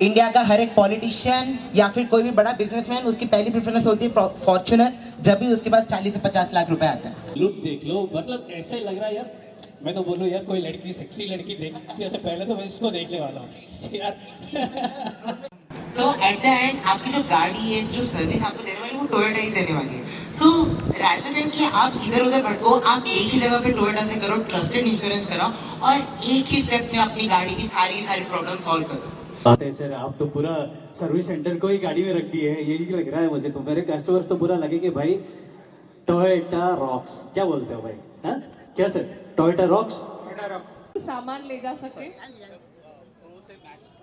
India का हर एक politician या फिर कोई भी बड़ा बिजनेसमैन उसकी पहली प्रेफरेंस होती है फॉर्च्यूनर, जब भी उसके पास 40 से 50 लाख रुपए आते हैं। लुक देख लो, मतलब ऐसे लग रहा है यार, मैं तो बोलूँ यार कोई लड़की सेक्सी लड़की देख जैसे पहले तो मैं इसको देखने वाला हूँ यार। तो एट द एंड आपकी जो गाड़ी है, जो सर्विस आपको देने वाली है, वो टोयोटा ही देने वाली है। सो रादर देन कि आप इधर उधर भटको, आप एक ही जगह पे टोयोटा से करो, ट्रस्टेड इंश्योरेंस कराओ और एक ही स्टेप में अपनी गाड़ी की सारी प्रॉब्लम सॉल्व करो। बात है सर, आप तो पूरा सर्विस सेंटर को ही गाड़ी में रख दिए है, यही लग रहा है मुझे तो। मेरे कस्टमर्स तो पूरा लगे कि भाई टोयोटा रॉक्स, क्या बोलते हो भाई? हाँ क्या sir, Toyota rocks? Toyota rocks सामान ले जा सके।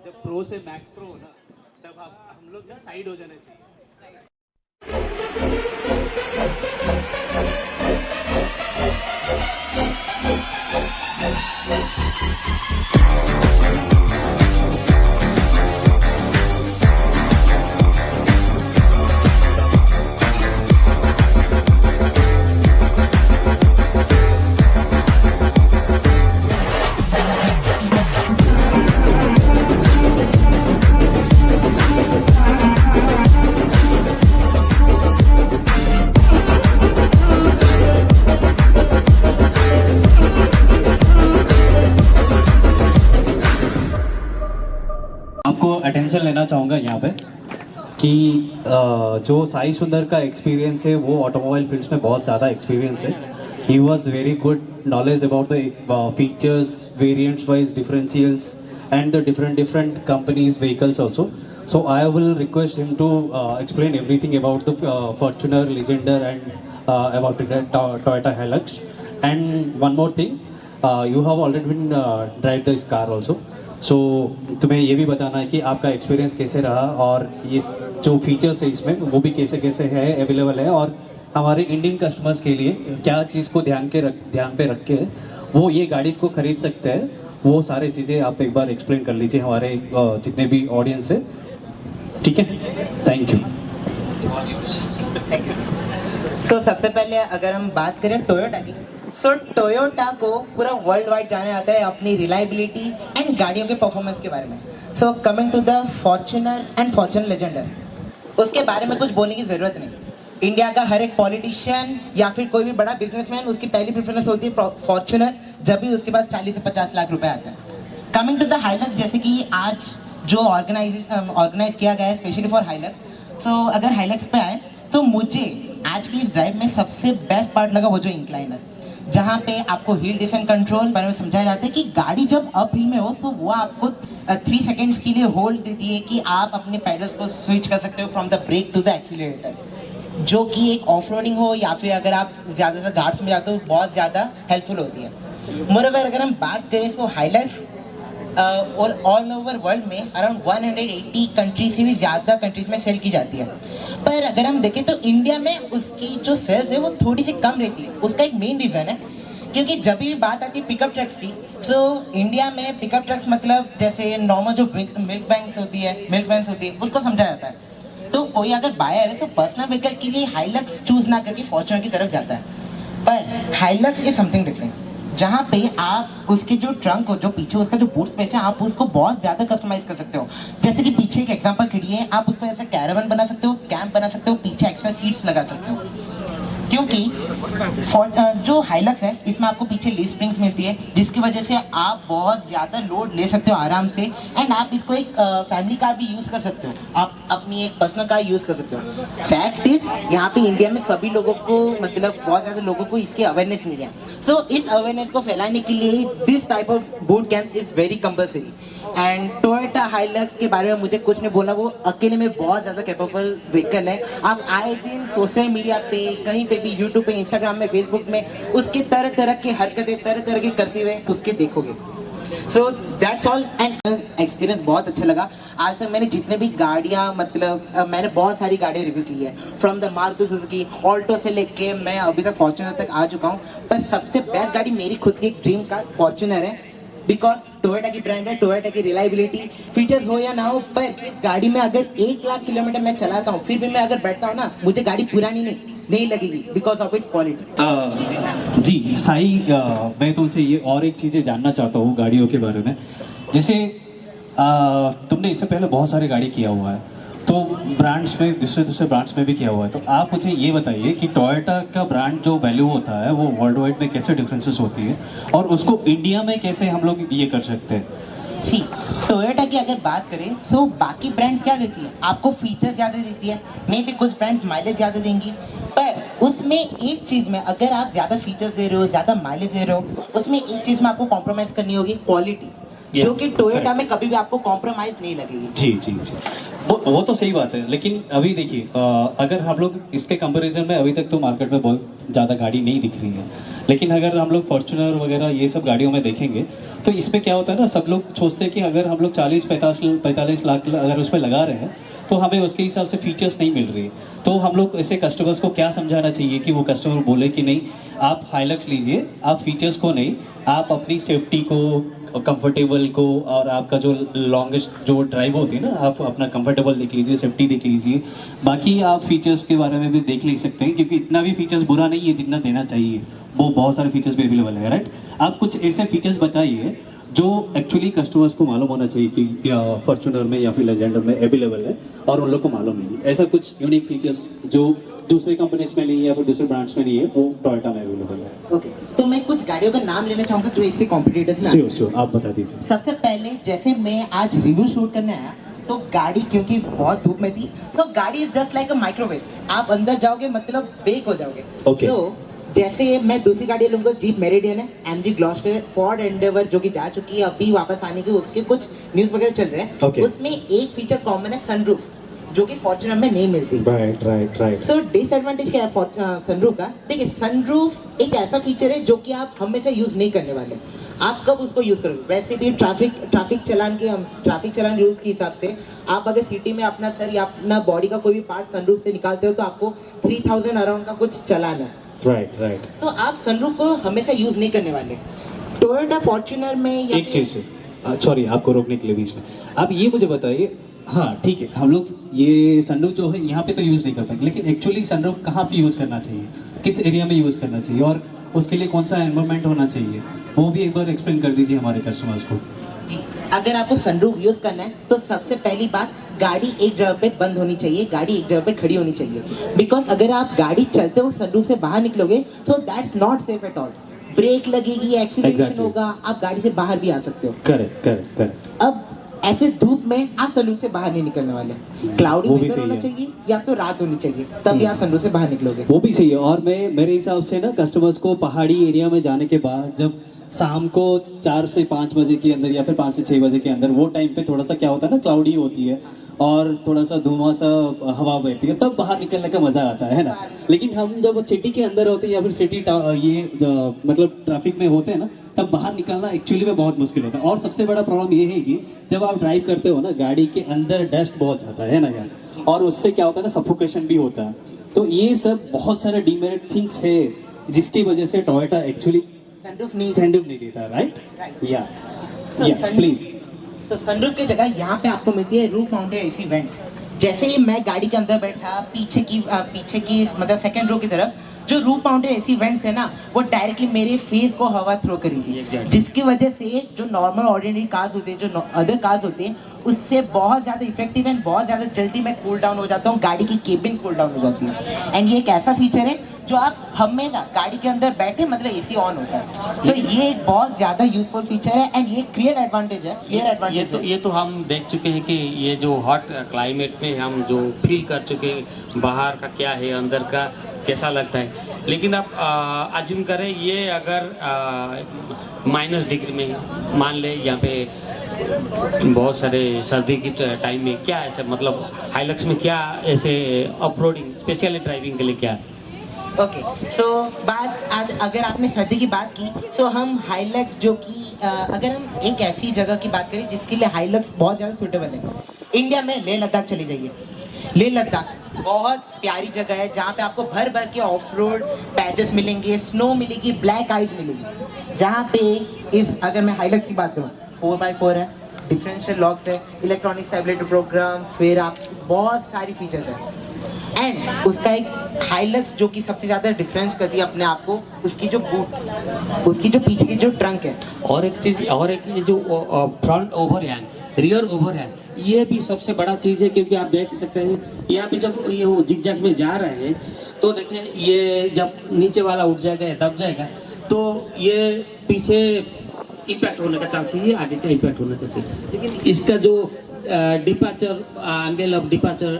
जब प्रो से मैक्स प्रो हो ना, तब हम लोग ना साइड हो जाना चाहिए। आपको अटेंशन लेना चाहूँगा यहाँ पे कि जो साई सुंदर का एक्सपीरियंस है वो ऑटोमोबाइल फील्ड्स में बहुत ज़्यादा एक्सपीरियंस है। He was very good knowledge about the features, variants wise differentials and the different companies vehicles also. So I will request him to explain everything about the Fortuner, Legender and about the Toyota Hilux. And one more thing, you have already been drive this car also. So तुम्हें ये भी बताना है कि आपका experience कैसे रहा और ये जो फीचर्स है इसमें वो भी कैसे कैसे है अवेलेबल है, और हमारे इंडियन कस्टमर्स के लिए क्या चीज़ को ध्यान पे रख के वो ये गाड़ी को खरीद सकते हैं, वो सारी चीज़ें आप एक बार एक्सप्लेन कर लीजिए हमारे जितने भी ऑडियंस है, ठीक है? Thank you. सो सबसे पहले अगर हम बात करें टोयोटा की, सो टोयोटा को पूरा वर्ल्ड वाइड जाना जाता है अपनी रिलायबिलिटी एंड गाड़ियों के परफॉर्मेंस के बारे में। So coming to the Fortuner and Fortuner Legender, उसके बारे में कुछ बोलने की ज़रूरत नहीं। इंडिया का हर एक पॉलिटिशियन या फिर कोई भी बड़ा बिजनेसमैन उसकी पहली प्रेफरेंस होती है फॉर्च्यूनर, जब भी उसके पास 40 से 50 लाख रुपए आते हैं। कमिंग टू द हाइलक्स, जैसे कि आज जो ऑर्गेनाइज किया गया है स्पेशली फॉर हाइलक्स। सो अगर हाइलक्स पे आए तो मुझे आज की इस ड्राइव में सबसे बेस्ट पार्ट लगा वो जो इंक्लाइनर, जहाँ पे आपको हिल डिसेंट कंट्रोल बारे में समझाया जाता है कि गाड़ी जब अप हिल में हो तो वो आपको 3 सेकेंड्स के लिए होल्ड देती है कि आप अपने पैडल्स को स्विच कर सकते हो from the brake to the accelerator, जो कि एक ऑफ रोडिंग हो या फिर अगर आप ज़्यादातर घाट्स में जाते हो बहुत ज़्यादा हेल्पफुल होती है। मोreover अगर हम बात करें तो हाइलक्स ऑल ओवर वर्ल्ड में अराउंड 180 कंट्रीज से भी ज़्यादा कंट्रीज में सेल की जाती है। पर अगर हम देखें तो इंडिया में उसकी जो सेल्स है वो थोड़ी सी कम रहती है। उसका एक मेन रीज़न है क्योंकि जब भी बात आती है पिकअप ट्रक्स की, तो इंडिया में पिकअप ट्रक्स मतलब जैसे नॉर्मल जो मिल्क वैन्स होती है उसको समझा जाता है। तो कोई अगर बायर है तो पर्सनल व्हीकल के लिए हाइलक्स चूज ना करके फॉर्च्यूनर की तरफ जाता है। पर हाइलक्स इज समथिंग डिफरेंट, जहाँ पे आप उसके जो ट्रंक हो, जो पीछे उसका जो बूट स्पेस है, आप उसको बहुत ज़्यादा कस्टमाइज कर सकते हो। जैसे कि पीछे एक एग्जांपल खड़ी है, आप उसको ऐसे कैरावन बना सकते हो, कैंप बना सकते हो, पीछे एक्स्ट्रा सीट्स लगा सकते हो। क्योंकि जो हाइलक्स है इसमें आपको पीछे लीफ स्प्रिंग्स मिलती है, जिसकी वजह से आप बहुत ज़्यादा लोड ले सकते हो आराम से, एंड आप इसको एक फैमिली कार भी यूज़ कर सकते हो, आप अपनी एक पर्सनल कार यूज़ कर सकते हो। फैक्ट इज यहाँ पे इंडिया में सभी लोगों को, मतलब बहुत ज़्यादा लोगों को इसकी अवेयरनेस नहीं है। सो इस अवेयरनेस को फैलाने के लिए this type of boot camp is very compulsory. And Toyota Hilux के बारे में मुझे कुछ नहीं बोलना, वो अकेले में बहुत ज़्यादा कैपेबल व्हीकल है। आप आए दिन सोशल मीडिया पे, कहीं पे भी, यूट्यूब पे, इंस्टाग्राम में, फेसबुक में उसके तरह तरह की हरकतें तरह तरह की करते हुए उसके देखोगे। So that's all, and experience बहुत अच्छा लगा। आज तक मैंने जितने भी गाड़ियाँ, मतलब मैंने बहुत सारी गाड़ियाँ रिव्यू की है, from the Maruti Suzuki Alto से लेके मैं अभी तक फॉर्च्यूनर तक आ चुका हूँ। पर सबसे बेस्ट गाड़ी मेरी खुद की एक ड्रीम कार फॉर्च्यूनर है, बिकॉज टोयोटा की ब्रांड है, टोयोटा की रिलायबिलिटी, फीचर्स हो या ना हो, पर इस गाड़ी में अगर 1 लाख किलोमीटर मैं चलाता हूँ फिर भी मैं अगर बैठता हूँ ना, मुझे गाड़ी पुरानी नहीं लगेगी, बिकॉज ऑफ इट्स क्वालिटी। जी साई, मैं तुमसे ये और एक चीज़ें जानना चाहता हूँ गाड़ियों के बारे में। जैसे तुमने इससे पहले बहुत सारी गाड़ी किया हुआ है, तो ब्रांड्स में दूसरे दूसरे ब्रांड्स में भी किया हुआ है, तो आप मुझे ये बताइए कि टोयोटा का ब्रांड जो वैल्यू होता है वो वर्ल्ड वाइड में कैसे डिफरेंसेस होती है और उसको इंडिया में कैसे हम लोग ये कर सकते हैं? सी टोयोटा की अगर बात करें तो बाकी ब्रांड्स क्या देती है, आपको फीचर्स ज़्यादा देती है, मे भी कुछ ब्रांड्स माइलेज ज़्यादा देंगी, पर उसमें एक चीज़ में अगर आप ज़्यादा फीचर्स दे रहे हो, ज़्यादा माइलेज दे रहे हो, उसमें एक चीज़ में आपको कॉम्प्रोमाइज़ करनी होगी, क्वालिटी, जो कि टोयोटा में कभी भी आपको कॉम्प्रोमाइज़ नहीं लगेगी। जी जी जी, वो तो सही बात है, लेकिन अभी देखिए अगर हम लोग इसके कंपैरिजन में अभी तक तो मार्केट में बहुत ज़्यादा गाड़ी नहीं दिख रही है, लेकिन अगर हम लोग फॉर्च्यूनर वगैरह ये सब गाड़ियों में देखेंगे तो इसमें क्या होता है ना, सब लोग सोचते हैं कि अगर हम लोग 40-45 लाख अगर उसमें लगा रहे हैं तो हमें उसके हिसाब से फीचर्स नहीं मिल रही। तो हम लोग ऐसे कस्टमर्स को क्या समझाना चाहिए कि वो कस्टमर बोले कि नहीं आप हाइलक्स लीजिए, आप फीचर्स को नहीं, आप अपनी सेफ्टी को, कंफर्टेबल को, और आपका जो लॉन्गेस्ट जो ड्राइव होती है ना, आप अपना कंफर्टेबल देख लीजिए, सेफ्टी देख लीजिए, बाकी आप फीचर्स के बारे में भी देख ले सकते हैं, क्योंकि इतना भी फीचर्स बुरा नहीं है जितना देना चाहिए, वो बहुत सारे फीचर्स भी अवेलेबल है, राइट? आप कुछ ऐसे फीचर्स बताइए जो एक्चुअली कस्टमर्स को मालूम होना चाहिए कि फॉर्च्यूनर में या फिर लेजेंडर में अवेलेबल है और उन लोग को मालूम नहीं है। ऐसा कुछ यूनिक फीचर्स जो दूसरे कंपनीज में नहीं है या फिर दूसरे ब्रांड्स में नहीं है, वो टोयोटा में अवेलेबल है। ओके, तो मैं कुछ गाड़ियों का नाम लेना चाहूँगा जो इसके कॉम्पिटिटर्स में। श्योर, आप बता दीजिए। सबसे पहले जैसे मैं आज रिव्यू शूट करने आया तो गाड़ी क्योंकि बहुत धूप में थी, सो गाड़ी is just like a microwave, आप अंदर जाओगे मतलब बेक हो जाओगे। Okay. तो जैसे मैं दूसरी गाड़ी लूंगा, जीप मेरिडियन है, एमजी ग्लॉस्टर, फोर्ड एंडेवर जो कि जा चुकी है, अभी वापस आने की उसके कुछ न्यूज़ वगैरह चल रहे हैं। Okay. उसमें एक फीचर कॉमन है, सनरूफ, जो कि फॉर्च्यूनर में नहीं मिलती। राइट। सो डिसएडवांटेज क्या है सनरूफ का? देखिए, सनरूफ एक ऐसा फीचर है जो कि आप हमेशा यूज नहीं करने वाले। आप कब उसको यूज करोगे? वैसे भी ट्रैफिक चलान रूल्स के हिसाब से आप अगर सिटी में अपना सर या अपना बॉडी का कोई भी पार्ट सनरूफ से निकालते हो तो आपको 3000 अराउंड का कुछ चलान है। राइट। तो आप सनरूफ को हमेशा यूज नहीं करने वाले। टोयोटा फॉर्च्यूनर में या एक चीज है, सॉरी आपको रोकने के लिए बीच में, आप ये मुझे बताइए, हाँ ठीक है, हम लोग ये सनरूफ जो है यहाँ पे तो यूज़ नहीं कर पाएंगे, लेकिन एक्चुअली सनरूफ कहाँ पे यूज़ करना चाहिए, किस एरिया में यूज़ करना चाहिए और उसके लिए कौन सा एनवायरनमेंट होना चाहिए, वो भी एक बार एक्सप्लेन कर दीजिए हमारे कस्टमर्स को। जी, अगर आपको सनरूफ यूज करना है तो सबसे पहली बात, गाड़ी एक जगह पे बंद होनी चाहिए, गाड़ी एक जगह पे खड़ी होनी चाहिए। बिकॉज अगर आप गाड़ी चलते हुए सनरूफ से बाहर निकलोगे तो that's not safe at all. Brake लगेगी, एक्सीलरेशन Exactly. होगा, आप गाड़ी से बाहर भी आ सकते हो। करेक्ट। अब ऐसे धूप में आप सनरूफ से बाहर नहीं निकलने वाले। क्लाउडी वो भी वेदर सही होना है। चाहिए या तो रात होनी चाहिए, तभी आप सनरूफ से बाहर निकलोगे। वो भी सही है, और मेरे हिसाब से ना कस्टमर्स को पहाड़ी एरिया में जाने के बाद जब शाम को 4 से 5 बजे के अंदर या फिर 5 से 6 बजे के अंदर, वो टाइम पे थोड़ा सा क्या होता है ना, क्लाउडी होती है और थोड़ा सा धुआं सा हवा बहती है, तब बाहर निकलने का मजा आता है ना। लेकिन हम जब सिटी के अंदर होते हैं या फिर मतलब ट्रैफिक में होते हैं ना, तब बाहर निकलना एक्चुअली में बहुत मुश्किल होता है। और सबसे बड़ा प्रॉब्लम ये है कि जब आप ड्राइव करते हो ना, गाड़ी के अंदर डस्ट बहुत जाता है ना यार, और उससे क्या होता है ना, सफोकेशन भी होता है। तो ये सब बहुत सारे डीमेरिट थिंग्स है जिसकी वजह से टोयोटा एक्चुअली सनरूफ नहीं देता, राइट? या प्लीज। तो सनरूफ की जगह यहाँ पे आपको मिलती है रूफ माउंटेड एसी वेंट। जैसे ही मैं गाड़ी के अंदर बैठा, पीछे की मतलब सेकंड रो की तरफ जो रूफ माउंटेड एसी वेंट्स है ना, वो डायरेक्टली मेरे फेस को हवा थ्रो करेगी, जिसकी वजह से जो नॉर्मल ऑर्डिनरी कार्स होते हैं, जो अदर कार्स होते हैं, उससे बहुत ज़्यादा इफेक्टिव एंड बहुत ज़्यादा जल्दी मैं कूल डाउन हो जाता हूँ, गाड़ी की केबिन कूल डाउन हो जाती है। एंड ये एक ऐसा फीचर है जो आप हमेशा गाड़ी के अंदर बैठे मतलब एसी ऑन होता है। तो ये एक बहुत ज़्यादा यूजफुल फीचर है एंड ये क्लियर एडवांटेज है। ये तो हम देख चुके हैं कि ये जो हॉट क्लाइमेट में हम जो फील कर चुके हैं, बाहर का क्या है, अंदर का कैसा लगता है। लेकिन आप अज्यूम करें ये अगर माइनस डिग्री में, मान ले यहाँ पे बहुत सारे सर्दी की टाइम में, क्या ऐसे मतलब हाइलक्स में क्या ऐसे ऑफ-रोडिंग स्पेशली ड्राइविंग के लिए क्या है? ओके, सो अगर आपने सर्दी की बात की, सो हम हाइलक्स जो कि अगर हम एक ऐसी जगह की बात करें जिसके लिए हाइलक्स बहुत ज़्यादा सूटेबल है, इंडिया में लेह लद्दाख चली जाइए। लेह लद्दाख बहुत प्यारी जगह है जहाँ पे आपको भर भर के ऑफ रोड पैचेस मिलेंगे, स्नो मिलेगी, ब्लैक आइज मिलेगी। जहाँ पे अगर मैं हाइलक्स की बात करूँ, 4x4 है, डिफरेंशियल लॉक्स है, इलेक्ट्रॉनिक स्टेबिलिटी प्रोग्राम, फिर आप बहुत सारी फीचर्स है। एंड उसका एक हाइलक्स जो कि सबसे ज़्यादा डिफरेंस करती है अपने आप को, उसकी जो बूट, उसकी जो पीछे की जो ट्रंक है, और एक चीज़, और एक ये जो फ्रंट ओवरहैंग, रियर ओवरहैंग, ये भी सबसे बड़ा चीज़ है क्योंकि आप देख सकते हैं यहाँ पे जब ये वो जिगजैग में जा रहे हैं तो देखिए ये जब नीचे वाला उठ जाएगा या दब जाएगा तो ये पीछे इम्पैक्ट होने का चांस है, ये आगे का इम्पैक्ट होना चाहिए। लेकिन इसका जो डिपार्चर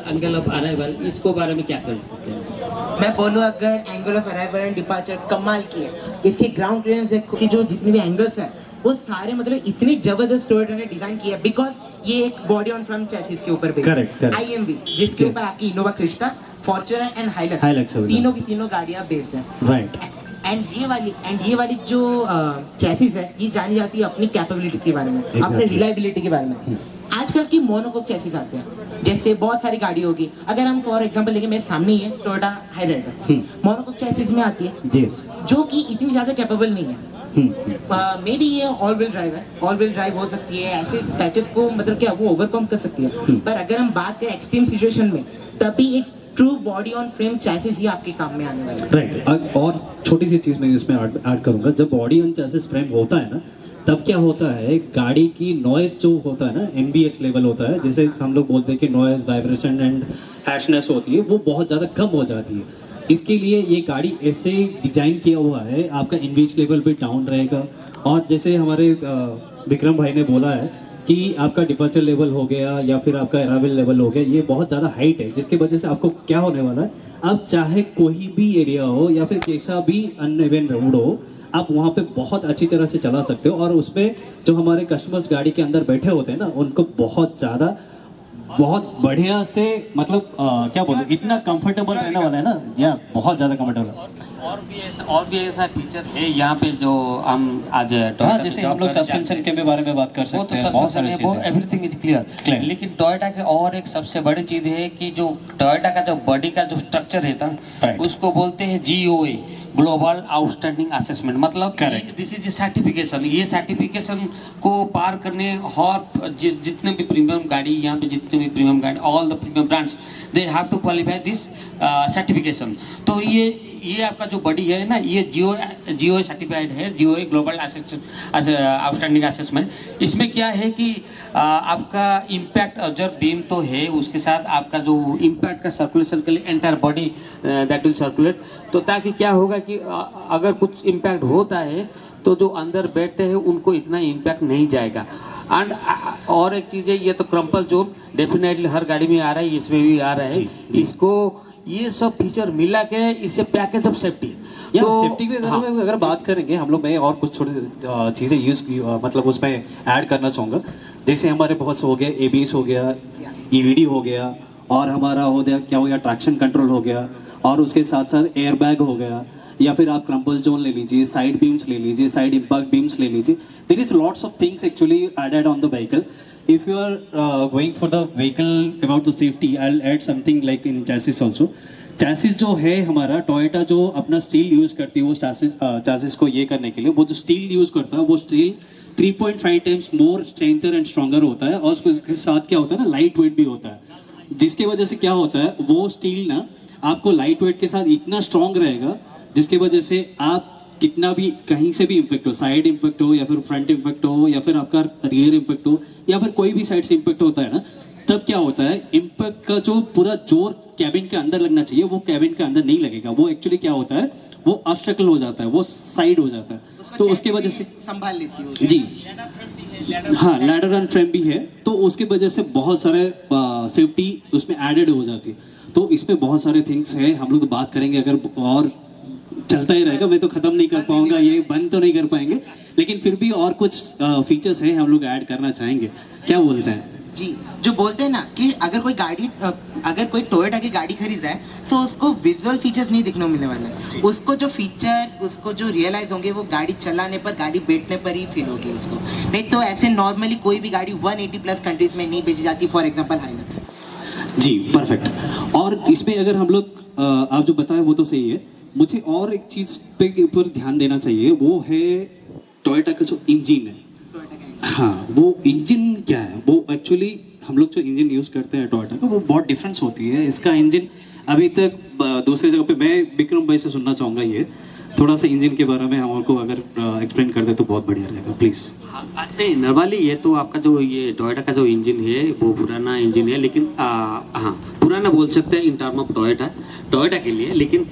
एंगल ऑफ अराइवल, इसको बारे में क्या कर सकते हैं? मैं बोलूँ अगर angle of arrival and departure कमाल की है, इसके ग्राउंड क्लियरेंस की जो जितने भी एंगल्स हैं वो सारे मतलब इतनी जबरदस्त टोयोटा ने डिजाइन किया है बिकॉज ये एक बॉडी ऑन फ्रंट चैसिस के ऊपर बेस्ड Correct, correct. IMV जिसके Yes. ऊपर आपकी Innova Crysta, Fortuner and Hilux Hilux है, तीनों की तीनों गाड़ियां बेस्ड हैं। राइट। एंड ये वाली जो चैसिस है ये जानी जाती है अपनी कैपेबिलिटी के बारे में, अपने Exactly. रिलायबिलिटी के बारे में। आजकल की मोनोकोक चैसिस आते हैं, जैसे बहुत सारी गाड़ी होगी, अगर हम फॉर एग्जांपल लेके मेरे सामने ही है टोयोटा हाईराइडर, मोनोकोक चैसिस में आती है यस। जो कि इतनी ज्यादा कैपेबल नहीं है। मे बी ये ऑल व्हील ड्राइव है, ऑल व्हील ड्राइव हो सकती है, ऐसे पैचेस को मतलब क्या वो ओवरकम कर सकती है। पर अगर हम बात करें एक्सट्रीम सिचुएशन में तभी एक true body on frame chassis ही आपके काम में आने वाला है। राइट। और छोटी सी चीज़ मैं इसमें ऐड करूंगा, जब बॉडी ऑन चैसिस फ्रेम होता है ना तब क्या होता है, गाड़ी की नॉइज जो होता है ना NBH लेवल होता है, जिसे हम लोग बोलते हैं कि नॉइज वाइब्रेशन एंड हैशनेस होती है, वो बहुत ज़्यादा कम हो जाती है। इसके लिए ये गाड़ी ऐसे डिजाइन किया हुआ है, आपका NBH लेवल भी डाउन रहेगा। और जैसे हमारे विक्रम भाई ने बोला है कि आपका डिपार्चर लेवल हो गया या फिर आपका अराइवल लेवल हो गया, ये बहुत ज़्यादा हाइट है, जिसकी वजह से आपको क्या होने वाला है, अब चाहे कोई भी एरिया हो या फिर कैसा भी अनइवन रोड हो, आप वहाँ पे बहुत अच्छी तरह से चला सकते हो। और उसमें जो हमारे कस्टमर्स गाड़ी के अंदर बैठे होते हैं ना, उनको बहुत बढ़िया से मतलब क्या बोलूं, इतना कंफर्टेबल रहने वाला है ना, या बहुत ज़्यादा कंफर्टेबल। और भी ऐसा फीचर है यहाँ पे जो हम आज हाँ, जैसे हम लोग सस्पेंशन के बारे में बात कर वो तो सकते हैं, बहुत सस्पेंशन सारी है, वो चीज़ें। Everything is clear. Clear. लेकिन टोयोटा के और एक सबसे बड़ी चीज है कि जो टोयोटा का जो बॉडी का जो स्ट्रक्चर है ना, Right. उसको बोलते हैं GOA, ग्लोबल आउटस्टैंडिंग असेसमेंट। मतलब Correct. This is certification. ये सर्टिफिकेशन को पार करने और जितने भी प्रीमियम गाड़ी यहाँ पे, जितने भी प्रीमियम गाड़ी, all the premium brands they have to qualify this certification. तो ये आपका जो बॉडी है ना, ये GOA सर्टिफाइड है, GOA ग्लोबल आउटस्टैंडिंग असेसमेंट। इसमें क्या है कि आपका इम्पैक्ट ऑब्जर्व बीम तो है, उसके साथ आपका जो इम्पैक्ट का सर्कुलेशन के लिए entire body that will circulate. तो ताकि क्या होगा कि अगर कुछ इम्पैक्ट होता है तो जो अंदर बैठते हैं उनको इतना इम्पैक्ट नहीं जाएगा। एंड और एक चीज़ है, ये तो क्रम्पल जोन डेफिनेटली हर गाड़ी में आ रहा है, इसमें भी आ रहा है। इसको ये सब फीचर मिला के इससे पैकेज ऑफ सेफ्टी। या सेफ्टी के बारे में अगर बात करेंगे हम लोग, मैं और कुछ छोटी चीज़ें यूज़ मतलब उसमें ऐड करना चाहूँगा। जैसे हमारे बहुत से हो गया, ABS हो गया, EVD हो गया, और हमारा हो गया क्या हो गया, ट्रैक्शन कंट्रोल हो गया, और उसके साथ साथ एयर बैग हो गया, या फिर आप क्रम्पल जोन ले लीजिए, साइड बीम्स ले लीजिए, साइड इम्पैक्ट बीम्स ले लीजिए। There is lots of things actually added on the vehicle. If you are going for the vehicle about the safety, I'll add something like in chassis also. Chassis जो है हमारा, Toyota जो अपना steel use करती है वो chassis को ये करने के लिए, वो जो स्टील यूज़ करता है वो steel 3.5 times more strengther and stronger होता है। और उसके साथ क्या होता है ना, लाइट वेट भी होता है, जिसकी वजह से क्या होता है, वो स्टील ना आपको लाइट वेट के साथ इतना स्ट्रॉन्ग रहेगा जिसकी वजह से आप कितना भी कहीं से भी इम्पैक्ट हो, साइड इम्पैक्ट हो या फिर फ्रंट इम्पैक्ट हो या फिर आपका रियर इम्पैक्ट हो या फिर कोई भी साइड से इम्पैक्ट होता है ना, तब क्या होता है, इम्पैक्ट का जो पूरा जोर कैबिन के अंदर लगना चाहिए वो कैबिन के अंदर नहीं लगेगा। वो एक्चुअली क्या होता है, वो ऑब्स्टेकल हो जाता है, वो साइड हो जाता है। तो उसके वजह से संभाल लेती है जी, हाँ, लैडर एंड फ्रेम भी है, तो उसके वजह से बहुत सारे सेफ्टी उसमें एडेड हो जाती है। तो इसमें बहुत सारे थिंग्स है, हम लोग तो बात करेंगे, अगर और चलता ही रहेगा, मैं तो खत्म नहीं कर पाऊंगा, ये बंद तो नहीं कर पाएंगे, लेकिन फिर भी और कुछ फीचर्स हैं हम लोग ऐड करना चाहेंगे। क्या बोलते हैं जी? जो बोलते हैं ना कि अगर कोई टोयोटा की गाड़ी खरीद रहा है तो उसको विजुअल फीचर्स नहीं दिखने को मिलने वाले हैं, उसको जो फीचर उसको जो रियलाइज होंगे वो गाड़ी चलाने पर, गाड़ी बैठने पर ही फील होगी उसको। नहीं तो ऐसे नॉर्मली कोई भी गाड़ी 180 प्लस कंट्रीज में नहीं बेची जाती, फॉर एग्जांपल हाइलक्स। जी, परफेक्ट। और इसमें अगर हम लोग आप जो बताए वो तो सही है, मुझे और एक चीज़ पे ऊपर ध्यान देना चाहिए, वो है टोयोटा का जो इंजन है। हाँ, वो इंजन क्या है, वो एक्चुअली हम लोग जो इंजन यूज़ करते हैं टोयोटा का, वो बहुत डिफरेंस होती है। इसका इंजन अभी तक दूसरे जगह पे, मैं विक्रम भाई से सुनना चाहूँगा ये, थोड़ा सा इंजन के बारे में हमको अगर एक्सप्लेन कर दे तो बहुत बढ़िया रहेगा प्लीज़। हाँ, नहीं नॉर्मली ये तो आपका जो ये टोयोटा का जो इंजन है वो पुराना इंजन है, लेकिन हाँ पुराना बोल सकते हैं इन टर्म ऑफ टोयोटा के लिए। लेकिन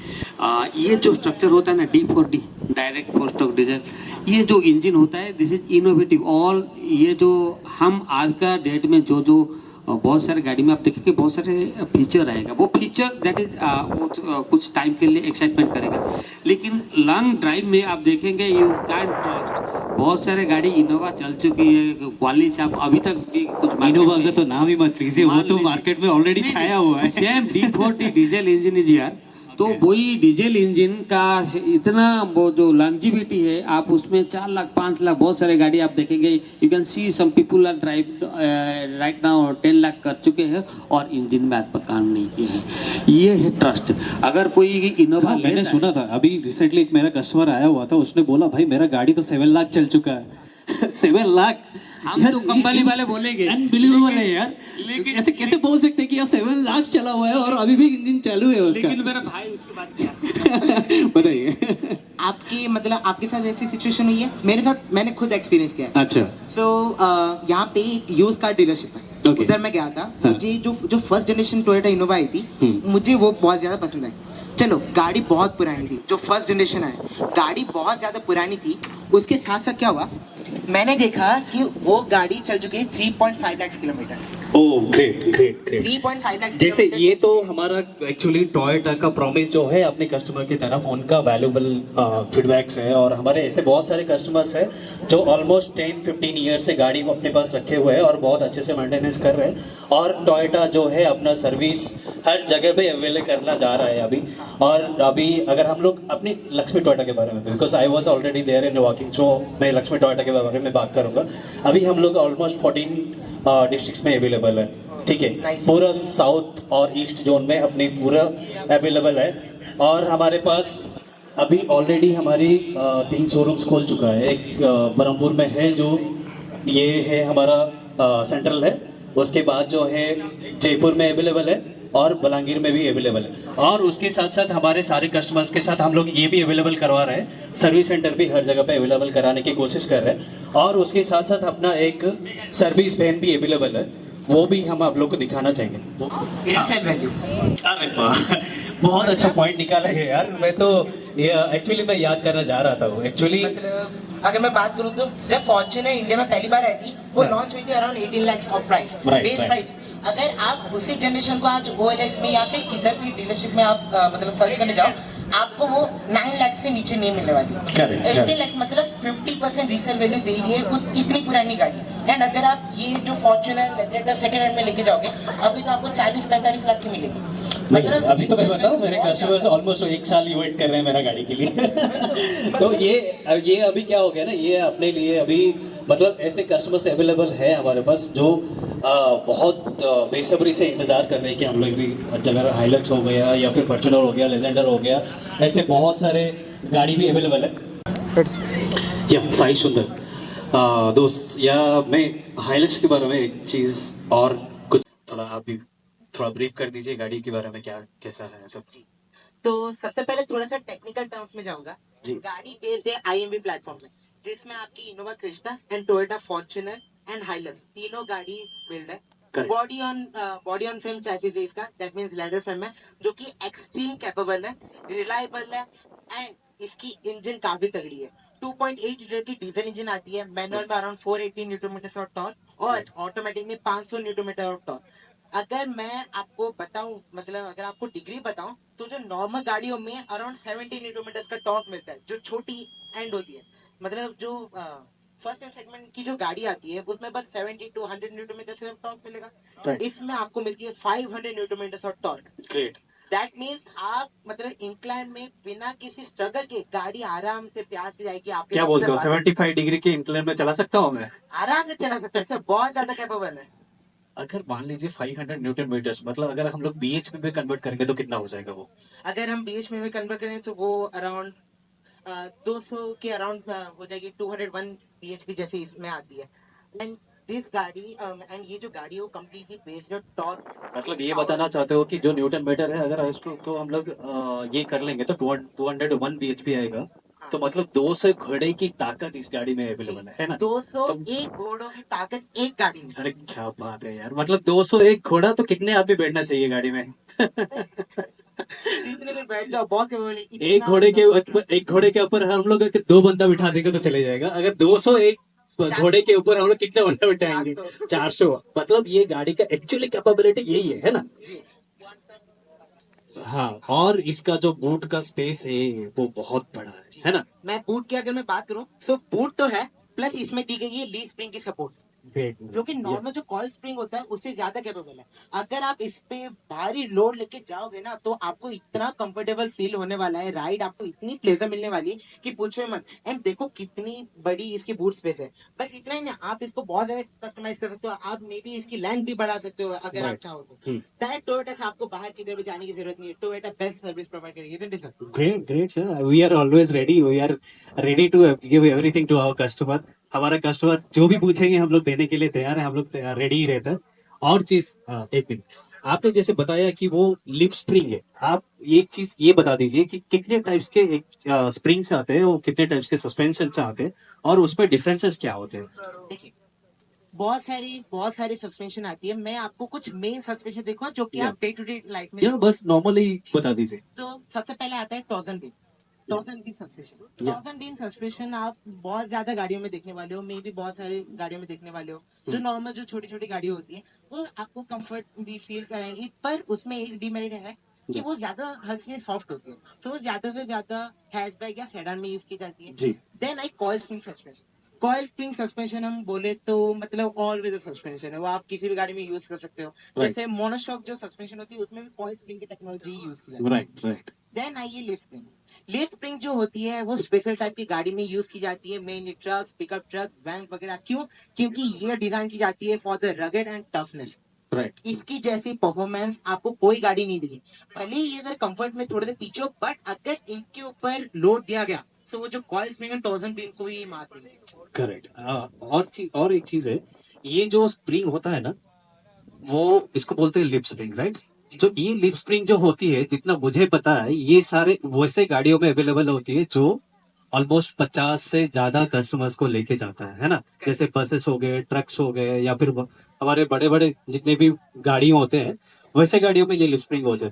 ये जो स्ट्रक्चर होता है ना D4D, direct four stroke diesel, ये जो इंजन होता है दिस इज इनोवेटिव। ऑल ये जो हम आज का डेट में जो बहुत सारे गाड़ी में आप देखेंगे बहुत सारे फीचर आएगा, वो फीचर दैट इज वो कुछ टाइम के लिए एक्साइटमेंट करेगा, लेकिन लॉन्ग ड्राइव में आप देखेंगे यू कैन ट्रस्ट। बहुत सारे गाड़ी इनोवा चल चुकी है, क्वालिटी से आप अभी तक भी कुछ इनोवा का तो नाम ही मत लीजिए, वो तो मार्केट में ऑलरेडी छाया हुआ है। Same D40 diesel engine is यार, तो वही डीजल इंजन का इतना वो जो लॉन्जिविटी है, आप उसमें 4 लाख 5 लाख बहुत सारे गाड़ी आप देखेंगे, you can see some people are drive right now 10 lakh कर चुके हैं और इंजन में आज तक काम नहीं किए हैं। ये है ट्रस्ट। अगर कोई इनोवा मैंने सुना था अभी रिसेंटली एक मेरा कस्टमर आया हुआ था, उसने बोला भाई मेरा गाड़ी तो 7 लाख चल चुका है। 7 लाख हम तो कंपनी वाले बोलेंगे अनबिलीवेबल है यार, लेकिन ऐसे कैसे बोल सकते हैं कि यार 7 लाख चला हुआ है और अभी भी इंजन चालू है उसका। लेकिन मेरा भाई उसके बाद क्या बताइए। आपकी मतलब आपके साथ ऐसी सिचुएशन हुई है? मेरे साथ मैंने खुद एक्सपीरियंस किया है। अच्छा सो यहाँ पे एक यूज कार डीलरशिप है, Okay. उधर मैं गया था। हाँ. मुझे जो फर्स्ट जनरेशन टोयोटा इनोवा आई थी, मुझे वो बहुत ज्यादा पसंद आई। चलो गाड़ी बहुत पुरानी थी, जो फर्स्ट जनरेशन है गाड़ी बहुत ज्यादा पुरानी थी। उसके साथ साथ क्या हुआ, मैंने देखा कि वो गाड़ी चल चुकी है 3.5 lakh kilometre. Oh great great great. 3.5 lakh जैसे ये तो हमारा एक्चुअली टोयोटा का प्रॉमिस जो है अपने कस्टमर की तरफ, उनका वैल्यूबल फीडबैक्स है, और हमारे ऐसे बहुत सारे कस्टमर्स हैं जो ऑलमोस्ट 10-15 ईयर से गाड़ी को अपने पास रखे हुए हैं और बहुत अच्छे से मेंटेनेंस कर रहे हैं। और टोयोटा जो है अपना सर्विस हर जगह पे अवेलेबल करना जा रहा है अभी। और अभी अगर हम लोग अपनी लक्ष्मी टोयोटा के बारे में, because I was already there in walking, so मैं लक्ष्मी टोयोटा के बारे में बात करूंगा। अभी हम लोग ऑलमोस्ट 14 डिस्ट्रिक्ट्स में अवेलेबल है, ठीक है। पूरा साउथ और ईस्ट जोन में अपनी पूरा अवेलेबल है। और हमारे पास अभी ऑलरेडी हमारी 3 शोरूम्स खोल चुका है। एक बरहमपुर में है, जो ये है हमारा सेंट्रल है। उसके बाद जो है जयपुर में अवेलेबल है और बलांगीर में भी अवेलेबल है। और उसके साथ साथ हमारे सारे कस्टमर्स के साथ हम लोग ये भी अवेलेबल करवा रहे हैं, सर्विस सेंटर भी हर जगह पे अवेलेबल कराने की कोशिश कर रहे हैं। और उसके साथ साथ अपना एक सर्विस वैन भी अवेलेबल है, वो भी हम आप लोग को दिखाना चाहेंगे। इनसेट वैल्यू। अरे वाह, बहुत अच्छा पॉइंट निकाला है यार। मैं तो ये एक्चुअली मैं याद करना जा रहा था वो एक्चुअली। मतलब अगर मैं बात करूं तो जब फॉर्च्यूनर इंडिया में पहली बार आई थी, वो लॉन्च हुई थी around 18 lakh of price, base price. अगर आप उसी जनरेशन को आज OLX में या फिर किधर भी डीलरशिप में आप मतलब सर्च करने जाओ, आपको वो 9 लाख से नीचे नहीं मिलने वाली। 18 लाख मतलब 50% रीसेल वैल्यू दे रही है इतनी पुरानी गाड़ी। एंड अगर आप ये जो फॉर्च्यूनर लेजेंडर सेकंड हैंड में लेके जाओगे, अभी तो आपको 40-45 लाख की मिलेगी। मतलब अभी तो मैं बताऊं, मेरे कस्टमर्स ऑलमोस्ट 1 साल वेट कर रहे हैं मेरा गाड़ी के लिए। तो ये अभी क्या हो गया ना, ये अपने लिए अभी मतलब ऐसे कस्टमर्स अवेलेबल है हमारे पास जो बहुत बेसब्री से इंतजार कर रहे हैं कि हम लोग भी, अगर हाइलक्स हो गया या फिर फॉर्च्यूनर हो गया, लेजेंडर हो गया, ऐसे बहुत सारे गाड़ी भी अवेलेबल है। या साई सुंदर दोस्त, या मैं हाइलक्स के बारे में एक चीज़ और कुछ थोड़ा आप भी थोड़ा ब्रीफ कर दीजिए गाड़ी के बारे में, क्या कैसा है सब। तो सबसे पहले थोड़ा सा टेक्निकल टर्म्स में जाऊंगा। जी। गाड़ी बेस्ड है IMV प्लेटफॉर्म में, जिसमें आपकी Innova Crysta and Toyota Fortuner and Hilux तीनों गाड़ी बिल्ड है। Correct. Body on frame chassis है इसका, दैट मींस लैडर फ्रेम है, जो कि एक्सट्रीम कैपेबल है, रिलायबल है एंड इसकी इंजन काफी तगड़ी है। 2.8 लीटर की डीजल इंजन आती है, मैनुअल में around 480 newton metre of torque और ऑटोमेटिक में 500 न्यूटन मीटर ऑफ टॉर्क। अगर मैं आपको बताऊं, मतलब अगर आपको डिग्री बताऊं, तो जो नॉर्मल गाड़ियों में अराउंड 70 न्यूटन मीटर का टॉर्क मिलता है, जो छोटी एंड होती है। मतलब जो फर्स्ट एंड सेगमेंट की जो गाड़ी आती है, उसमें बस 70 to 100 न्यूटन मीटर से टॉर्क मिलेगा। Right. इसमें आपको मिलती है 500 newton metre of torque. Great. That means आप मतलब इंक्लाइन में बिना किसी स्ट्रगल के गाड़ी आराम से प्यार से जाएगी। आपके क्या बोलते हो, 75 डिग्री के इंक्लाइन में चला सकता हूँ मैं? आराम से चला सकते हैं, बहुत ज्यादा कैपेबल है। अगर मान लीजिए 500 न्यूटन मीटर्स, मतलब अगर हम लोग BHP में कन्वर्ट करेंगे तो कितना हो जाएगा वो? अगर हम BH में कन्वर्ट करें तो वो अराउंड 200 के अराउंड हो जाएगी। 201 BHP जैसे इसमें आती है। एंड दिस गाड़ी एंड ये जो गाड़ी है वो कम्प्लीटली बेस्ड ऑन टॉर्क. मतलब ये बताना चाहते हो कि जो न्यूटन मीटर है अगर इसको को हम लोग ये कर लेंगे तो 201 bhp आएगा, तो मतलब 200 घोड़े की ताकत इस गाड़ी में अवेलेबल है ना? 201 घोड़ों की ताकत एक गाड़ी में. अरे क्या बात है यार, मतलब 201 घोड़ा तो कितने आदमी बैठना चाहिए गाड़ी में? जितने भी बैठ जाओ बहुत capable है, एक इतना घोड़े के एक घोड़े के ऊपर हम लोग अगर 2 बंदा बिठा देंगे तो चले जाएगा। अगर 201 घोड़े के ऊपर हम लोग कितने बंदा बिठाएंगे? 400। मतलब ये गाड़ी का एक्चुअली कैपेबिलिटी यही है ना? जी. हाँ, और इसका जो बूट का स्पेस है वो बहुत बड़ा है ना? मैं बूट की अगर मैं बात करूं तो बूट तो है, प्लस इसमें दी गई है ली स्प्रिंग की सपोर्ट, जो कि नॉर्मल जो कॉइल स्प्रिंग होता है उससे ज्यादा कैपेबल है. अगर आप इस पे भारी लोड लेके जाओगे ना तो आपको इतना कंफर्टेबल फील होने वाला है, राइड आपको इतनी प्लेजर मिलने वाली है कि पूछो ही मत. एंड देखो कितनी बड़ी इसकी बूट स्पेस है. बस इतना ही नहीं, आप इसको बहुत ज्यादा कस्टमाइज कर सकते हो, आप मे बी इसकी लेंथ भी बढ़ा सकते हो अगर आप Right. चाहो तो. दैट टोयोटा से आपको बाहर किधर भी जाने की जरूरत नहीं है. टोयोटा बेस्ट सर्विस प्रोवाइड करेगी, isn't it, sir? Great great sir, we are always ready, we are ready to give everything to our customer. हमारा कस्टमर जो भी पूछेंगे हम लोग देने के लिए तैयार है, हम लोग रेडी ही रहता है। और चीज, एक मिनट, आपने जैसे बताया कि वो लिप स्प्रिंग है, आप एक चीज ये बता दीजिए कि कितने टाइप्स के स्प्रिंग्स आते हैं और कितने टाइप्स के सस्पेंशन आते हैं और उसमें डिफरेंसेस क्या होते हैं? देखिए बहुत सारी सस्पेंशन आती है. मैं आपको कुछ मेन सस्पेंशन देखो जो कि Yeah. आप डे टू डे लाइफ में या बस नॉर्मली बता दीजिए। तो सबसे पहले आता है torsion beam. Torsion beam suspension. Torsion beam suspension आप बहुत ज्यादा गाड़ियों में देखने वाले हो, मे भी बहुत सारी गाड़ियों में देखने वाले हो. जो नॉर्मल जो छोटी छोटी गाड़ी होती है वो आपको कंफर्ट भी फील कराएंगी, पर उसमें एक डिमेरिट है कि वो ज्यादा हर चीज सॉफ्ट होती है, तो वो ज्यादा से ज्यादा हैचबैक या सेडान में यूज की जाती है. जी। Then I coil spring suspension. Coil spring suspension हम बोले तो मतलब ऑल वेदर सस्पेंशन है, वो आप किसी भी गाड़ी में यूज कर सकते हो. जैसे मोनोशॉक जो सस्पेंशन होती है उसमें भी कॉइल स्प्रिंग की टेक्नोलॉजी यूज की जाती है. Right right. देन आइए लिफ्ट स्प्रिंग. लिफ्ट स्प्रिंग जो होती है वो स्पेशल टाइप की गाड़ी में यूज की जाती है, mainly trucks, pickup truck, van वगैरह. क्यों? क्योंकि ये डिजाइन की जाती है for the rugged and toughness. Right. इसकी जैसी परफॉर्मेंस आपको कोई गाड़ी नहीं देगी. भले ही ये अगर कंफर्ट में थोड़े से पीछे हो, बट अगर इनके ऊपर लोड दिया गया तो वो जो कॉइल स्प्रिंग है टॉर्जन बीम को ही मार देंगे. करेक्ट। और एक चीज है, ये जो स्प्रिंग होता है ना, वो इसको बोलते हैं लिप स्प्रिंग, राइट? जो ये लिप स्प्रिंग जो होती है, जितना मुझे पता है, ये सारे वैसे गाड़ियों में अवेलेबल होती है जो ऑलमोस्ट 50 से ज्यादा कस्टमर्स को लेके जाता है ना? जैसे बसेस हो गए, ट्रक्स हो गए, या फिर हमारे बड़े बड़े जितने भी गाड़ियां होते हैं, वैसे गाड़ियों में ये लिप स्प्रिंग हो जाए,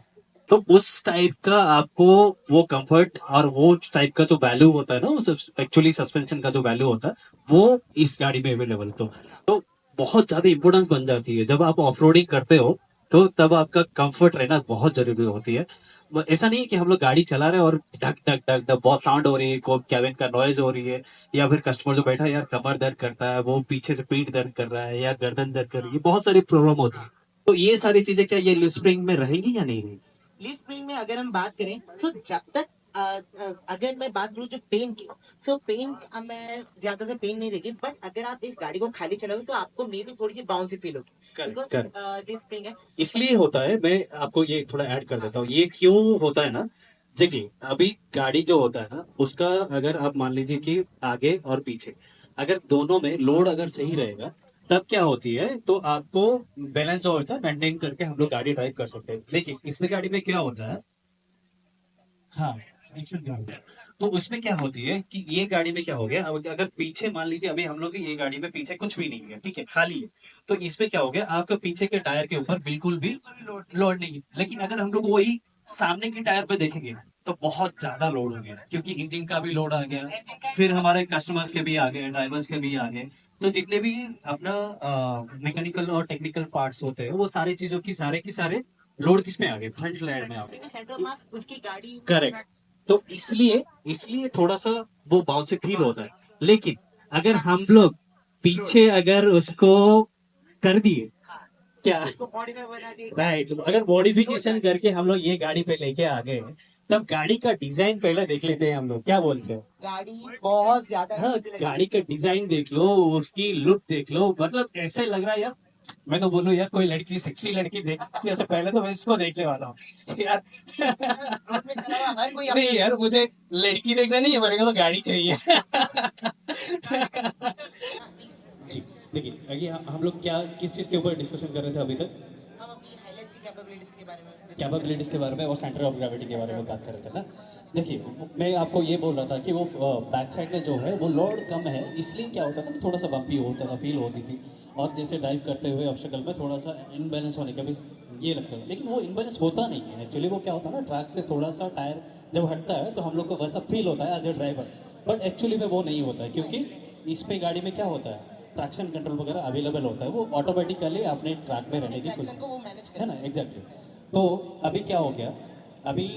तो उस टाइप का आपको वो कंफर्ट और वो टाइप का जो वैल्यू होता है ना, वो एक्चुअली सस्पेंशन का जो वैल्यू होता है, वो इस गाड़ी में अवेलेबल, तो बहुत ज्यादा इंपोर्टेंस बन जाती है जब आप ऑफ रोडिंग करते हो, तो तब आपका कंफर्ट रहना बहुत जरूरी होती है। ऐसा नहीं है कि हम लोग गाड़ी चला रहे हैं और ढक ढक ढक ढक बहुत साउंड हो रही है, कैबिन का नॉइज हो रही है, या फिर कस्टमर जो बैठा है यार कमर दर्द करता है, वो पीछे से पीठ दर्द कर रहा है या गर्दन दर्द कर रही है, बहुत सारी प्रॉब्लम होती है। तो ये सारी चीजें क्या ये लिप स्प्रिंग में रहेंगी या नहीं रहेंगी? लिफ्ट स्प्रिंग में अगर हम बात करें तो जब तक अगर मैं बात करूं जो पेन की, तो पेन मैं ज्यादा से पेन नहीं रहेगी, बट अगर आप इस गाड़ी को खाली चलाओगे तो आपको मे भी थोड़ी सी बाउंसी फील होगी, बिकॉज लिफ्ट स्प्रिंग है. इसलिए होता है, मैं आपको ये थोड़ा ऐड कर देता हूँ, ये क्यों होता है ना। देखिए, अभी गाड़ी जो होता है ना, उसका अगर आप मान लीजिए कि आगे और पीछे अगर दोनों में लोड अगर सही रहेगा, तब क्या होती है, तो आपको बैलेंस जो होता है मेंटेन करके हम लोग गाड़ी ड्राइव कर सकते हैं। लेकिन इसमें गाड़ी में क्या होता है, हाँ, एक्शन गाड़ी है। तो उसमें क्या होती है कि ये गाड़ी में क्या हो गया, अब अगर पीछे मान लीजिए अभी हम लोग की ये गाड़ी में पीछे कुछ भी नहीं है, ठीक है, खाली है, तो इसमें क्या हो गया, आपका पीछे के टायर के ऊपर बिल्कुल भी लोड नहीं है। लेकिन अगर हम लोग वही सामने के टायर पे देखेंगे तो बहुत ज्यादा लोड हो गया, क्योंकि इंजन का भी लोड आ गया, फिर हमारे कस्टमर्स के भी आ गए, ड्राइवर्स के भी आ गए, तो जितने भी अपना मैकेनिकल और टेक्निकल पार्ट्स होते हैं, वो सारी चीजों की सारे लोड किस में आ गए, फ्रंट लाइन में आ गए। सेंटर मास उसकी गाड़ी करेक्ट। तो इसलिए इसलिए थोड़ा सा वो बाउंस फील होता है। लेकिन अगर हम लोग पीछे अगर उसको कर दिए, क्या उसको मॉडिफाई बना दिए, राइट, अगर मॉडिफिकेशन करके हम लोग ये गाड़ी पे लेके आ गए, तब गाड़ी का डिजाइन पहले देख लेते हैं हम लोग, क्या बोलते हैं? गाड़ी बहुत ज्यादा हाँ, गाड़ी का डिजाइन देख लो, उसकी लुक देख लो, मतलब ऐसे लग रहा है यार, मैं तो बोलूँ यार, कोई लड़की सेक्सी लड़की देखने से पहले तो मैं इसको देखने वाला हूँ यार। रोड में चला हुआ हर कोई नहीं यार, मुझे लड़की देखना नहीं है, मेरे को तो गाड़ी चाहिए। जी। देखिए आगे हम लोग क्या किस चीज़ के ऊपर डिस्कशन कर रहे थे अभी तक? हम अपनी हाईलाइट की कैपेबिलिटीज के बारे में कैपेबिलिटीज़ के बारे में और सेंटर ऑफ ग्रेविटी के बारे में बात कर रहे थे ना। देखिए मैं आपको ये बोल रहा था कि वो बैक साइड में जो है वो लोड कम है, इसलिए क्या होता था ना, थोड़ा सा बम्पी होता था, फील होती थी, और जैसे ड्राइव करते हुए ऑब्स्टेकल में थोड़ा सा इनबैलेंस होने का भी ये लगता था, लेकिन वो इनबैलेंस होता नहीं है एक्चुअली। वो क्या होता है ना, ट्रैक से थोड़ा सा टायर जब हटता है तो हम लोग को वैसा फील होता है as a driver, but actually में वो नहीं होता है, क्योंकि इस पे गाड़ी में क्या होता है, ट्रैक्शन कंट्रोल वगैरह अवेलेबल होता है, वो ऑटोमेटिकली अपने ट्रैक में रहने की ट्रैक्शन को वो मैनेज है ना, एग्जैक्टली। तो अभी क्या हो गया, अभी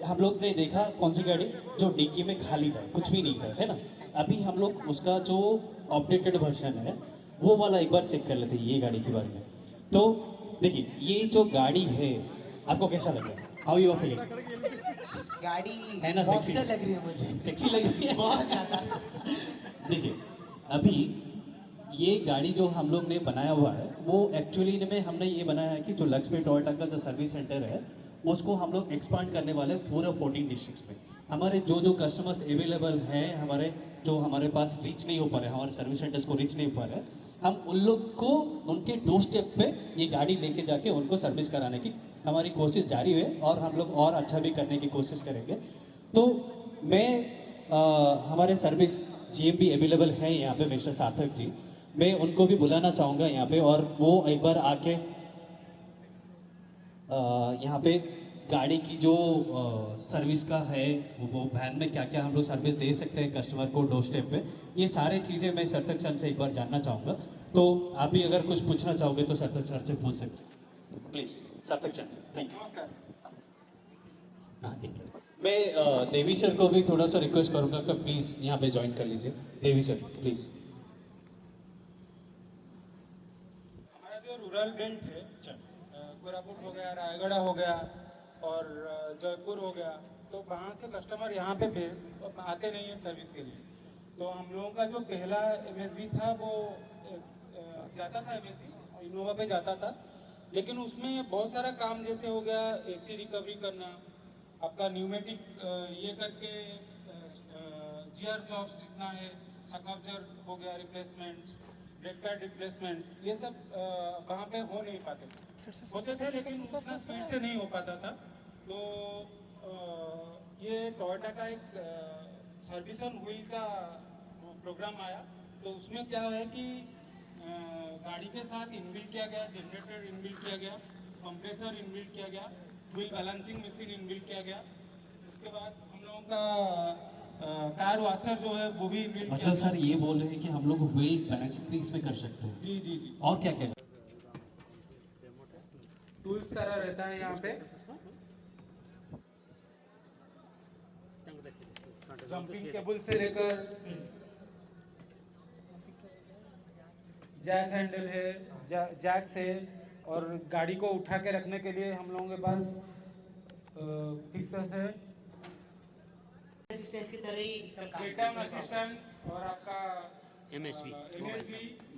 हम लोग ने देखा कौन सी गाड़ी जो डिक्की में खाली था, कुछ भी नहीं था, है ना। अभी हम लोग उसका जो अपडेटेड वर्जन है वो वाला एक बार चेक कर लेते हैं ये गाड़ी के बारे में। तो देखिए ये जो गाड़ी है आपको कैसा लग रहा है, हाउ यू आर फीलिंग? गाड़ी है ना, सेक्सी monster लग रही है मुझे सेक्सी लग रही है बहुत ज्यादा। देखिए अभी ये गाड़ी जो हम लोग ने बनाया हुआ है वो एक्चुअली में हमने ये बनाया है कि जो लक्ष्मी टोयोटा का जो सर्विस सेंटर है उसको हम लोग एक्सपांड करने वाले हैं पूरे 14 डिस्ट्रिक्ट्स में। हमारे जो जो कस्टमर्स अवेलेबल हैं, हमारे जो हमारे पास रीच नहीं हो पा रहे, हमारे सर्विस सेंटर्स को रीच नहीं हो पा रहे, हम उन लोग को उनके डोर स्टेप पे ये गाड़ी लेके जाके उनको सर्विस कराने की हमारी कोशिश जारी है, और हम लोग और अच्छा भी करने की कोशिश करेंगे। तो मैं हमारे सर्विस GMB अवेलेबल है यहाँ पे मिस्टर सार्थक जी, मैं उनको भी बुलाना चाहूँगा यहाँ पे, और वो एक बार आके यहाँ पे गाड़ी की जो सर्विस का है वो वैन में क्या क्या हम लोग सर्विस दे सकते हैं कस्टमर को डोर स्टेप पे, ये सारे चीज़ें मैं सार्थक सर से एक बार जानना चाहूँगा। तो आप भी अगर कुछ पूछना चाहोगे तो सार्थक सर से पूछ सकते हैं, प्लीज़ सार्थक सर। Thank you. हाँ एक मिनट। मैं देवी सर को भी थोड़ा सा रिक्वेस्ट करूँगा कि प्लीज़ यहाँ पे ज्वाइन कर लीजिए। देवी सर प्लीज़। हमारा जो रूरल बेल्ट है, कोरापुट हो गया, रायगढ़ हो गया और जयपुर हो गया, तो वहाँ से कस्टमर यहाँ पे आते नहीं है सर्विस के लिए। तो हम लोगों का जो पहला MSV था वो जाता था, MSV इनोवा पे जाता था, लेकिन उसमें बहुत सारा काम जैसे हो गया AC रिकवरी करना, आपका न्यूमेटिक ये करके गियर शॉप्स जितना है, सकअब्जर हो गया रिप्लेसमेंट, ब्रेक पैड रिप्लेसमेंट्स, ये सब वहाँ पे हो नहीं पाते होते थे, लेकिन उतना स्पीड से नहीं हो पाता था। तो ये टोयोटा का एक सर्विस ऑन व्हील का प्रोग्राम आया, तो उसमें क्या है कि गाड़ी के साथ इनबिल्ट किया गया, जनरेटर इनबिल्ट किया गया, कंप्रेसर इनबिल्ट किया गया, व्हील बैलेंसिंग मशीन इनबिल्ट किया गया। उसके बाद हम लोगों का कार वाशर जो है वो भी इनबिल्ट किया मतलब गया। सर ये बोल रहे हैं कि हम लोग व्हील बैलेंसिंग भी इसमें कर सकते हैं, जी जी जी, और क्या क्या? टूल्स सारा रहता है यहाँ पे, जंपिंग केबल से लेकर जैक हैंडल है, जैक्स है, और गाड़ी को उठा के रखने के लिए हम लोगों के पास फिक्सर्स है, असिस्टेंस की तरह ही रिटर्न असिस्टेंस और आपका MSV।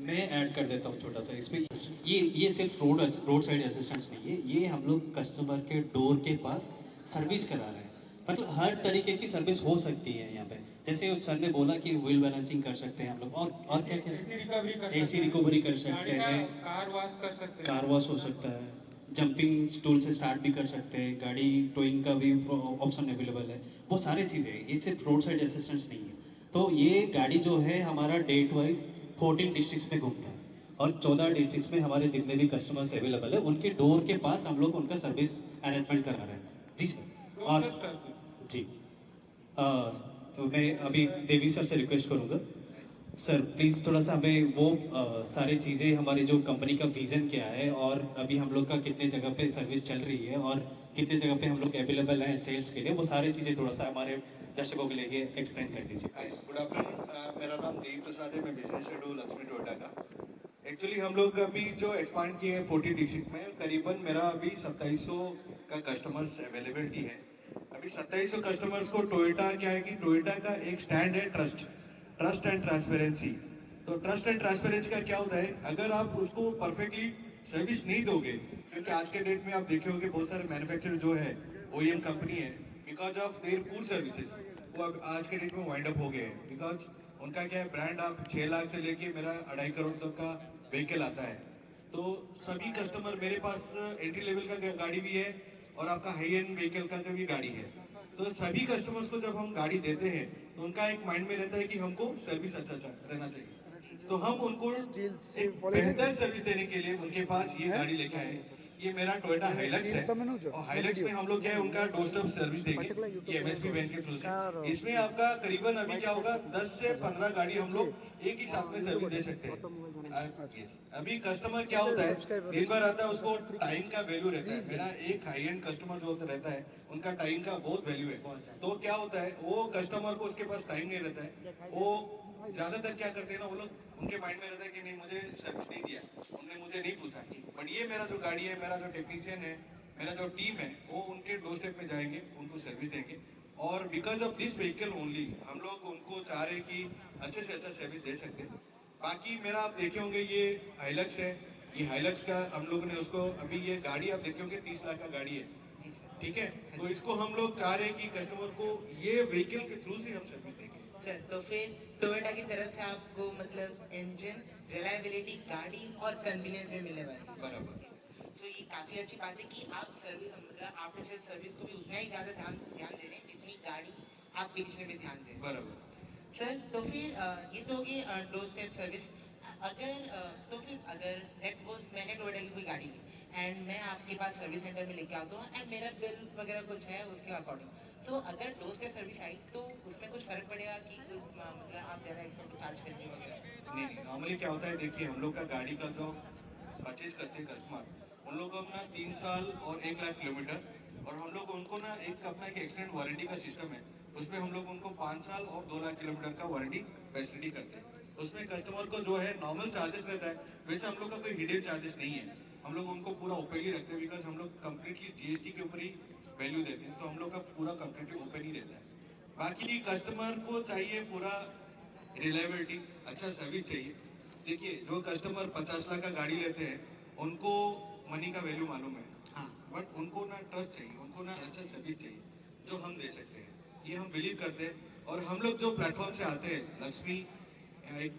मैं ऐड कर देता हूँ छोटा सा इसमें, ये सिर्फ रोड साइड असिस्टेंस नहीं है, ये हम लोग कस्टमर के डोर के पास सर्विस करा रहे हैं। मतलब हर तरीके की सर्विस हो सकती है यहाँ पे, जैसे सर ने बोला कि व्हील बैलेंसिंग कर सकते हैं हम लोग, और क्या क्या, AC रिकवरी कर AC सकते हैं, रिकवरी कर सकते गाड़ी का हैं, कार वॉश कर सकते हैं, कार वॉश हो सकता है, जंपिंग टूल से स्टार्ट भी कर सकते हैं, गाड़ी टोइंग का भी ऑप्शन अवेलेबल है, वो सारी चीज़ें हैं, ये सिर्फ रोड साइड असिस्टेंस नहीं है। तो ये गाड़ी जो है हमारा डेट वाइज 14 डिस्ट्रिक्ट्स में घूमता है, और 14 डिस्ट्रिक्ट्स में हमारे जितने भी कस्टमर्स अवेलेबल है उनके डोर के पास हम लोग उनका सर्विस अरेंजमेंट करा रहे हैं। जी सर। और जी तो मैं अभी देवी सर से रिक्वेस्ट करूँगा, सर प्लीज़ थोड़ा सा हमें वो सारी चीज़ें, हमारी जो कंपनी का विज़न क्या है, और अभी हम लोग का कितने जगह पे सर्विस चल रही है, और कितने जगह पे हम लोग अवेलेबल हैं सेल्स के लिए, वो सारी चीज़ें थोड़ा सा हमारे दर्शकों के लिए एक्सप्लेन कर दीजिए। गुड आफ्टरनून, मेरा नाम देवी प्रसाद है, मैं बिजनेस हेड हूँ लक्ष्मी टोयोटा का। एक्चुअली हम लोग अभी जो एक्सपांड किए हैं 40 डिस्ट्रिक्ट में, करीबन मेरा अभी 2700 का कस्टमर्स अवेलेबिलिटी है। अभी 2700 कस्टमर्स को टोयोटा क्या है कि टोयोटा का एक स्टैंड है ट्रस्ट एंड ट्रांसपेरेंसी। तो ट्रस्ट एंड ट्रांसपेरेंसी का क्या होता है, अगर आप उसको परफेक्टली सर्विस नहीं दोगे, क्योंकि आज के डेट में आप देखे होंगे बहुत सारे मैन्युफैक्चरर जो है OEM कंपनी है, बिकॉज ऑफ देयर पूर सर्विसेज वो अब आज के डेट में वाइंड अप हो गए हैं, बिकॉज उनका क्या है ब्रांड आप 6 लाख से लेके मेरा 2.5 करोड़ तक का व्हीकल आता है। तो सभी कस्टमर मेरे पास एंट्री लेवल का गाड़ी भी है और आपका हाई एंड व्हीकल का भी गाड़ी है। तो सभी कस्टमर्स को जब हम गाड़ी देते हैं तो उनका एक माइंड में रहता है कि हमको सर्विस अच्छा रहना चाहिए। तो हम उनको एक बेहतर सर्विस देने के लिए उनके पास ये गाड़ी लेके आए। ये मेरा टोयोटा हाइलक्स है और हाइलक्स में हम लोग क्या है उनका डोर स्टेप सर्विस देंगे ये एमएसपी बैंक के थ्रू से। इसमें आपका करीबन अभी क्या होगा 10 से 15 गाड़ी हम लोग एक ही साथ में सर्विस दे सकते हैं। अभी कस्टमर क्या होता है दिन भर आता है उसको टाइम का वैल्यू रहता है। मेरा एक हाई एंड कस्टमर जो रहता है उनका टाइम का बहुत वैल्यू है। तो क्या होता है वो कस्टमर को उसके पास टाइम नहीं रहता है। वो ज्यादातर क्या करते हैं ना वो लोग उनके माइंड में रहता है कि नहीं मुझे सर्विस नहीं दिया उन्होंने मुझे नहीं पूछा। बट ये मेरा जो गाड़ी है मेरा जो टेक्नीशियन है मेरा जो टीम है वो उनके डोर स्टेप में जाएंगे उनको सर्विस देंगे। और because of this vehicle only हम लोग उनको चाह रहे कि अच्छे से अच्छा सर्विस दे सकते हैं। बाकी मेरा आप देखे होंगे ये हाइलक्स है। ये हाइलक्स का हम लोग ने उसको अभी ये गाड़ी आप देखे होंगे 30 लाख का गाड़ी है ठीक है। तो इसको हम लोग चाह रहे हैं कि कस्टमर को ये व्हीकल के थ्रू से हम सर्विस देंगे। सर तो फिर टोयोटा की तरफ से आपको मतलब इंजन रिलायबिलिटी गाड़ी और कन्वीनियंस भी मिलने वाली है। बराबर। तो ये काफी अच्छी बात है कि आप सर्विस मतलब आफ्टर सेल सर्विस को भी उतना ही ज्यादा ध्यान दे रहे हैं जितनी गाड़ी आप बेचने में ध्यान दे रहे हैं। बराबर। सर तो फिर ये तो होगी डोर स्टेप सर्विस। अगर तो फिर अगर लेट्स सपोज मैंने टोयोटा की कोई गाड़ी ली एंड मैं आपके पास सर्विस सेंटर में लेके आता हूँ एंड मेरा बिल वगैरह कुछ है उसके अकॉर्डिंग तो अगर डोर स्टेप सर्विस आई तो उसमें कुछ फर्क पड़ेगा कि मतलब आप ज़्यादा एक्स्ट्रा चार्ज करेंगे वगैरह? नहीं नॉर्मली क्या होता है देखिए हम लोग का गाड़ी का जो परचेज करते हैं कस्टमर उन लोगों को ना 3 साल और 1 लाख किलोमीटर और हम लोग उनको ना एक अपना एक एक्सटेंड वारंटी का सिस्टम है उसमें हम लोग उनको 5 साल और 2 लाख किलोमीटर का वारंटी फैसिलिटी करते हैं। उसमें कस्टमर को जो है नॉर्मल चार्जेस रहता है वैसे हम लोग का कोई हिडन चार्जेस नहीं है। हम लोग उनको पूरा ओपन ही रखते हैं बिकॉज हम लोग कम्प्लीटली जीएसटी के ऊपर ही वैल्यू देते हैं। तो हम लोग का पूरा कम्प्लीटली ओपन ही रहता है। बाकी कस्टमर को चाहिए पूरा रिलायबिलिटी अच्छा सर्विस चाहिए। देखिए जो कस्टमर 50 लाख का गाड़ी लेते हैं उनको मनी का वैल्यू मालूम है। हाँ बट उनको ना ट्रस्ट चाहिए उनको ना अच्छा सर्विस चाहिए जो हम दे सकते हैं ये हम बिलीव करते हैं। और हम लोग जो प्लेटफॉर्म से आते हैं लक्ष्मी एक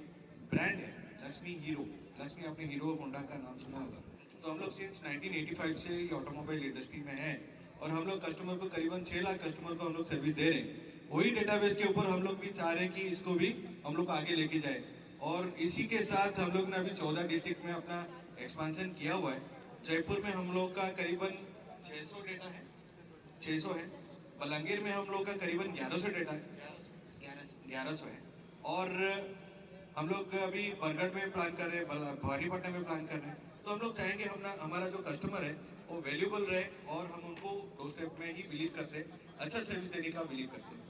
ब्रांड है लक्ष्मी हीरो। लक्ष्मी आपने हीरो होंडा का नाम सुना होगा। तो हम लोग सिंस 1985 से ऑटोमोबाइल इंडस्ट्री में हैं और हम लोग कस्टमर को करीबन 6 लाख कस्टमर को हम लोग सर्विस दे रहे हैं। वही डेटाबेस के ऊपर हम लोग भी चाह रहे हैं कि इसको भी हम लोग आगे लेके जाए। और इसी के साथ हम लोग ने अभी 14 डिस्ट्रिक्ट में अपना एक्सपेंशन किया हुआ है। जयपुर में हम लोग का करीबन 600 डेटा है 600 है। बलांगीर में हम लोग का करीबन 1100 डेटा है 1100 है। और हम लोग अभी बरगढ़ में प्लान कर रहे हैं भवानीपट्टनम में प्लान कर रहे हैं। तो हम लोग चाहेंगे हम ना हमारा जो कस्टमर है वो वैल्यूबल रहे और हम उनको डोर स्टेप में ही बिलीव करते हैं अच्छा सर्विस देने का बिलीव करते हैं।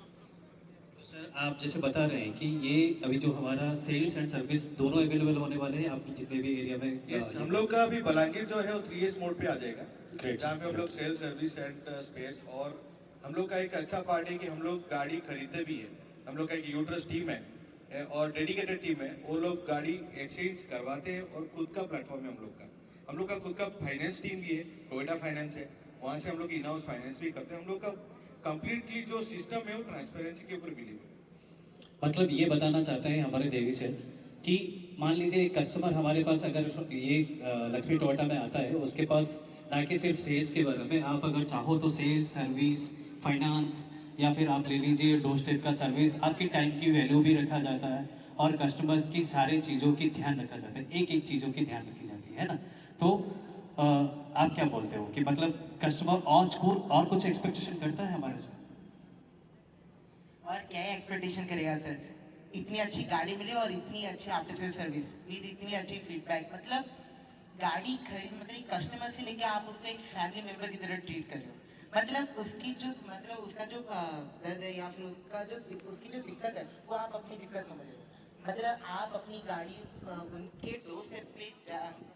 तो सर आप जैसे बता रहे हैं कि ये अभी जो हमारा सेल्स एंड सर्विस दोनों अवेलेबल होने वाले हैं आपकी जितने भी एरिया में यस हम लोग का अभी बलांगीर जो है वो 3S मोड पे आ जाएगा Great. जहाँ पे हम लोग सेल्स सर्विस एंड स्पेयर्स और हम लोग का एक अच्छा पार्ट है कि हम लोग गाड़ी खरीदते भी है। हम लोग का एक यूट्रस टीम है और डेडिकेटेड टीम है। वो लोग गाड़ी एक्सचेंज करवाते हैं और खुद का प्लेटफॉर्म है हम लोग का खुद का फाइनेंस टीम भी है टोयोटा फाइनेंस है। वहाँ से हम लोग इन हाउस फाइनेंस भी करते हैं। हम लोग का कंप्लीटली जो सिस्टम है वो ट्रांसपेरेंसी के ऊपर बिलीव है। मतलब ये बताना चाहते हैं हमारे देवी से कि मान लीजिए कस्टमर हमारे पास अगर ये लक्ष्मी टोयोटा में आता है उसके पास ना कि सिर्फ सेल्स के बारे में आप अगर चाहो तो सेल्स सर्विस फाइनेंस या फिर आप ले लीजिए डोर स्टेप का सर्विस आपकी टाइम की वैल्यू भी रखा जाता है और कस्टमर्स की सारी चीज़ों की ध्यान रखा जाता है एक चीज़ों की ध्यान रखी जाती है ना। तो आप क्या बोलते हो कि मतलब कस्टमर और कुछ एक्सपेक्टेशन करता है हमारे से? और क्या एक्सपेक्टेशन करेगा सर? इतनी अच्छी गाड़ी मिले और इतनी अच्छी आफ्टर सेल सर्विस विद इतनी अच्छी फीडबैक मतलब गाड़ी खरीद मतलब कस्टमर से लेके आप उसको एक फैमिली मेंबर की तरह ट्रीट कर रहे हो। मतलब उसकी जो मतलब उसका जो दर्द है या फिर उसकी जो दिक्कत है वो आप अपनी दिक्कत समझ रहे हो। मतलब आप अपनी गाड़ी उनके डोर स्टेप पे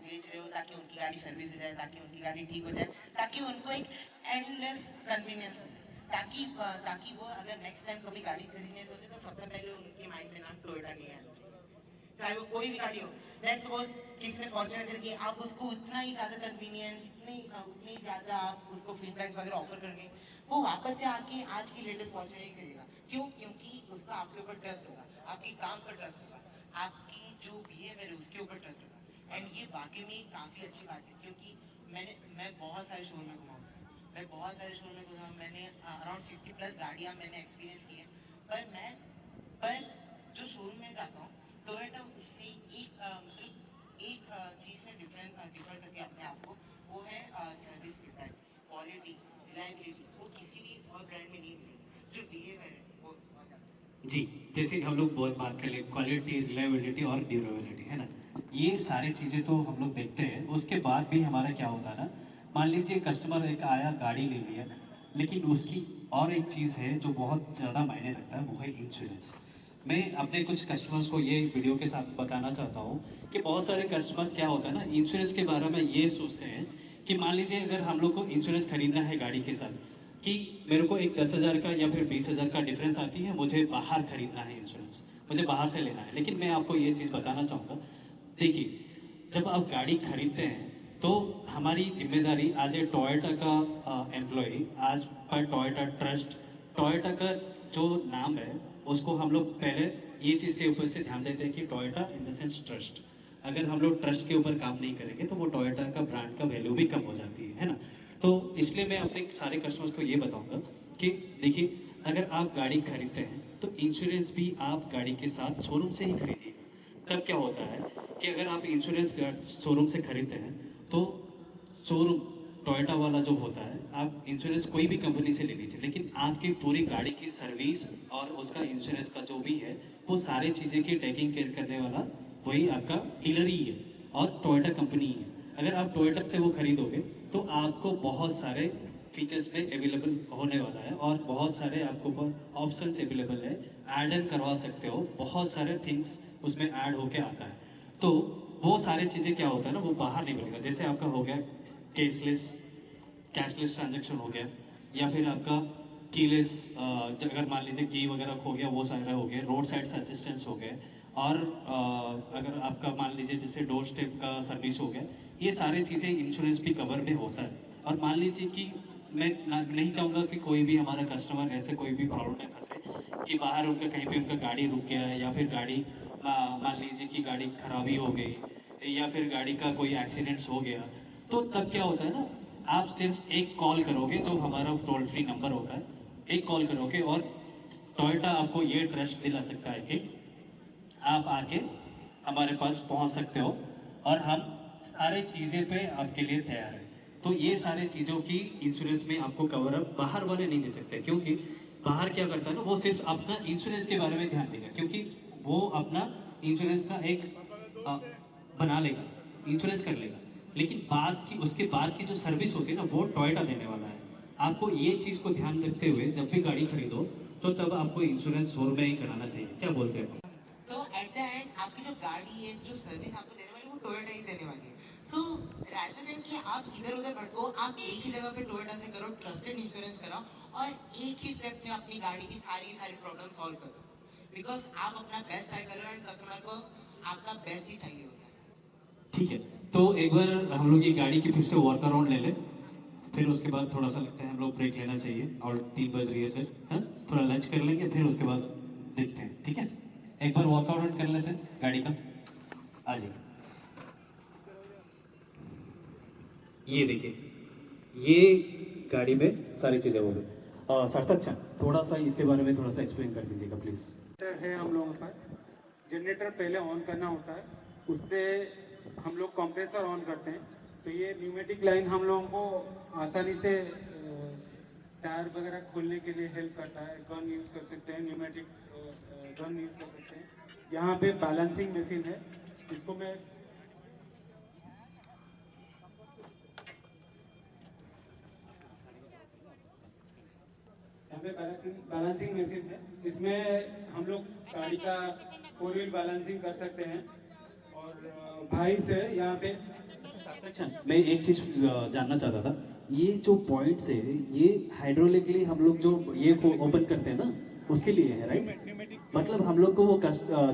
भेज रहे हो ताकि उनकी गाड़ी सर्विस हो जाए ताकि उनकी गाड़ी ठीक हो जाए ताकि उनको एक एंडलेस कन्वीनियंस हो ताकि वो अगर नेक्स्ट टाइम कभी गाड़ी खरीदने सोचे तो सबसे पहले उनके माइंड में नाम टोयोटा के आना चाहिए। चाहे वो कोई भी गाड़ी हो। लेट्स सपोज किसी ने फॉर्च्यूनर करके आप उसको उतना ही ज़्यादा कन्वीनियंस, उतनी ज़्यादा आप उसको फीडबैक वगैरह ऑफर करके वो वापस से आके आज की लेटेस्ट फॉर्च्यूनर ही करेगा। क्यों? क्योंकि उसका आपके ऊपर ट्रस्ट होगा, आपकी काम पर ट्रस्ट होगा, आपकी जो बिहेवियर है उसके ऊपर ट्रस्ट होगा। एंड ये वाकई में काफ़ी अच्छी बात है, क्योंकि मैं बहुत सारे शोरूम में घुमा हूँ, मैं बहुत सारे शोरूम में घुमा हूँ, मैंने अराउंड 60+ गाड़ियाँ मैंने एक्सपीरियंस की है। पर जो शोरूम में जाता हूँ टोयोटा उससे एक चीज़ से डिफर करके अपने आप को, वो है सर्विस फीडबैक, क्वालिटी, रिलायबिलिटी, वो किसी भी और ब्रांड में नहीं मिलेगी। जो बिहेवियर है वो बहुत ज़्यादा। जी, जैसे हम लोग बहुत बात कर ले क्वालिटी, रिलायबिलिटी और ड्यूरेबिलिटी, है ना, ये सारी चीज़ें तो हम लोग देखते हैं। उसके बाद भी हमारा क्या होता है ना, मान लीजिए कस्टमर एक आया, गाड़ी ले लिया, लेकिन उसकी और एक चीज़ है जो बहुत ज़्यादा मायने रखता है, वो है इंश्योरेंस। मैं अपने कुछ कस्टमर्स को ये वीडियो के साथ बताना चाहता हूँ कि बहुत सारे कस्टमर्स क्या होता है ना, इंश्योरेंस के बारे में ये सोचते हैं कि मान लीजिए अगर हम लोग को इंश्योरेंस खरीदना है गाड़ी के साथ, कि मेरे को एक 10,000 का या फिर 20,000 का डिफरेंस आती है, मुझे बाहर खरीदना है इंश्योरेंस, मुझे बाहर से लेना है। लेकिन मैं आपको ये चीज़ बताना चाहूँगा, देखिए, जब आप गाड़ी खरीदते हैं तो हमारी जिम्मेदारी आज ए टोयोटा का एम्प्लॉय, आज पर टोयोटा ट्रस्ट, टोयोटा का जो नाम है उसको हम लोग पहले ये चीज़ के ऊपर से ध्यान देते हैं कि Toyota in the sense trust. अगर हम लोग ट्रस्ट के ऊपर काम नहीं करेंगे तो वो टोयोटा का ब्रांड का वैल्यू भी कम हो जाती है ना। तो इसलिए मैं अपने सारे कस्टमर्स को ये बताऊंगा कि देखिए, अगर आप गाड़ी खरीदते हैं तो इंश्योरेंस भी आप गाड़ी के साथ शोरूम से ही खरीदिएगा। तब क्या होता है कि अगर आप इंश्योरेंस शोरूम से खरीदते हैं तो शोरूम टोयोटा वाला जो होता है, आप इंश्योरेंस कोई भी कंपनी से ले लीजिए, लेकिन आपकी पूरी गाड़ी की सर्विस और उसका इंश्योरेंस का जो भी है वो सारी चीज़ें की टेकिंग केयर करने वाला वही आपका डीलर ही है और टोयोटा कंपनी ही है। अगर आप टोयोटा से वो खरीदोगे तो आपको बहुत सारे फीचर्स में अवेलेबल होने वाला है और बहुत सारे आपको ऑप्शंस अवेलेबल है, ऐड इन करवा सकते हो, बहुत सारे थिंग्स उसमें ऐड होके आता है। तो वो सारी चीज़ें क्या होता है ना, वो बाहर नहीं मिलेगा। जैसे आपका हो गया कैशलेस ट्रांजेक्शन हो गया, या फिर आपका कीलेस, अगर मान लीजिए की वगैरह खो गया, वो सारा हो गया, रोड साइड असिस्टेंस हो गए, और अगर आपका मान लीजिए जैसे डोर स्टेप का सर्विस हो गया, ये सारी चीज़ें इंश्योरेंस भी कवर में होता है। और मान लीजिए कि मैं नहीं चाहूँगा कि कोई भी हमारा कस्टमर ऐसे कोई भी प्रॉब्लम में फंसे कि बाहर उनका कहीं पे उनका गाड़ी रुक गया है, या फिर गाड़ी मान लीजिए कि गाड़ी खराबी हो गई, या फिर गाड़ी का कोई एक्सीडेंट्स हो गया, तो तब क्या होता है ना, आप सिर्फ एक कॉल करोगे, जो हमारा टोल फ्री नंबर होता है, एक कॉल करोगे और टोयोटा आपको ये ट्रस्ट दिला सकता है कि आप आके हमारे पास पहुंच सकते हो और हम सारे चीज़ें पे आपके लिए तैयार हैं। तो ये सारे चीज़ों की इंश्योरेंस में आपको कवर अप बाहर वाले नहीं दे सकते, क्योंकि बाहर क्या करता है ना, वो सिर्फ अपना इंश्योरेंस के बारे में ध्यान देगा, क्योंकि वो अपना इंश्योरेंस का एक बना लेगा, इंश्योरेंस कर लेगा, लेकिन उसके बाद की जो सर्विस होती है ना, वो टोयोटा देने वाला है। आपको ये चीज़ को ध्यान रखते हुए जब भी गाड़ी खरीदो तो तब आपको इंश्योरेंस शोरूम में ही कराना चाहिए। क्या बोलते हैं? तो एट द एंड आपकी जो गाड़ी है, जो सर्विस आपको देने वाली है, वो टोयोटा ही देने वाली है। सो रादर देन कि आप इधर उधर भटको, आप एक ही जगह पे टोयोटा से करो, ट्रस्टेड इंश्योरेंस कराओ और एक ही स्टेप में अपनी गाड़ी की सारी प्रॉब्लम सॉल्व कर दो, बिकॉज आप अपना बेस्ट ट्राई कर रहे हो एंड कस्टमर को आपका बेस्ट ही चाहिए होता है। ठीक है, तो एक बार हम लोग ये गाड़ी की फिर से वर्क अराउंड ले लें, फिर उसके बाद थोड़ा सा लगता है हम लोग ब्रेक लेना चाहिए, और 3 बज रही है सर, हाँ, थोड़ा लंच कर लेंगे, फिर उसके बाद देखते हैं। ठीक है, एक बार वर्कआउट कर लेते हैं गाड़ी का। आ जाइए, ये देखिए, ये गाड़ी में सारी चीज़ें हो गई। सार्थक अच्छा, थोड़ा सा इसके बारे में थोड़ा सा एक्सप्लेन कर दीजिएगा प्लीज़। है हम लोगों के पास जनरेटर पहले ऑन करना होता है, उससे हम लोग कंप्रेसर ऑन करते हैं, तो ये न्यूमेटिक लाइन हम लोगों को आसानी से टायर वगैरह खोलने के लिए हेल्प करता है। गन यूज़ कर सकते हैं, न्यूमेटिक गन यूज़ कर सकते हैं। यहाँ पे बैलेंसिंग मशीन है, इसको मैं यहाँ पे बैलेंसिंग मशीन है, इसमें हम लोग गाड़ी का 4 व्हील बैलेंसिंग कर सकते हैं। और भाई से यहाँ पे अच्छा, मैं एक चीज़ जानना चाहता था, ये जो पॉइंट्स है, ये हाइड्रोलिकली हम लोग जो ये को ओपन करते हैं ना, उसके लिए है, राइट? न्यूमेटिक मतलब हम लोग को वो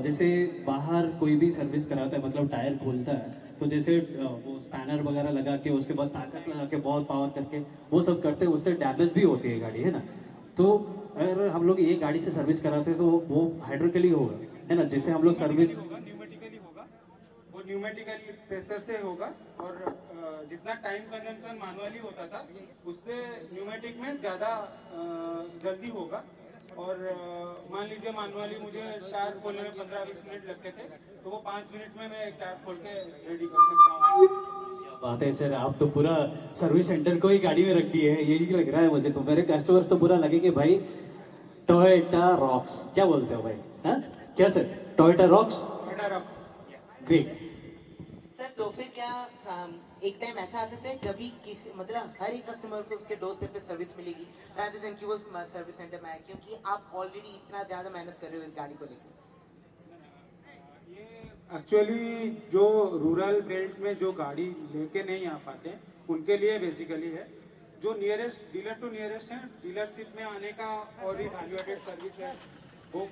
जैसे बाहर कोई भी सर्विस कराता है, मतलब टायर खोलता है तो जैसे वो स्पैनर वगैरह लगा के उसके बाद ताकत लगा के बहुत पावर करके वो सब करते हैं, उससे डैमेज भी होती है गाड़ी, है ना। तो अगर हम लोग ये गाड़ी से सर्विस कराते हैं तो वो हाइड्रोलिकली होगा, है ना, जिससे हम लोग सर्विस न्यूमेटिकली होगा, वो न्यूमेटिकल प्रेशर से होगा। और जितना टाइम कंजम्पशन मैनुअली होता था उससे न्यूमेटिक में ज़्यादा जल्दी होगा। और मान लीजिए मैनुअली मुझे टायर खोलने में 15-20 मिनट लगते थे, तो वो 5 मिनट में मैं एक टायर खोल के रेडी कर सकता हूँ। बात है सर, आप तो पूरा सर्विस सेंटर को ही गाड़ी में रख दिए है, यही लग रहा है मुझे। तो मेरे कस्टमर्स तो पूरा लगे कि भाई टोयोटा रॉक्स, क्या बोलते हो भाई, हाँ क्या sir, Toyota rocks, great. Sir तो फिर क्या एक टाइम ऐसा आ सकता है जब भी किसी मतलब हर एक कस्टमर को उसके डोर स्टेप पे सर्विस मिलेगी रादर देन कि वो सर्विस सेंटर में आए, क्योंकि आप ऑलरेडी इतना ज़्यादा मेहनत कर रहे हो इस गाड़ी को लेकर। ये एक्चुअली जो रूरल बेल्ट में जो गाड़ी लेके नहीं आ पाते उनके लिए बेसिकली है। जो नियरेस्ट डीलर टू नियरेस्ट है, डीलरशिप में आने का और भी वैल्यू एडेड सर्विस है वो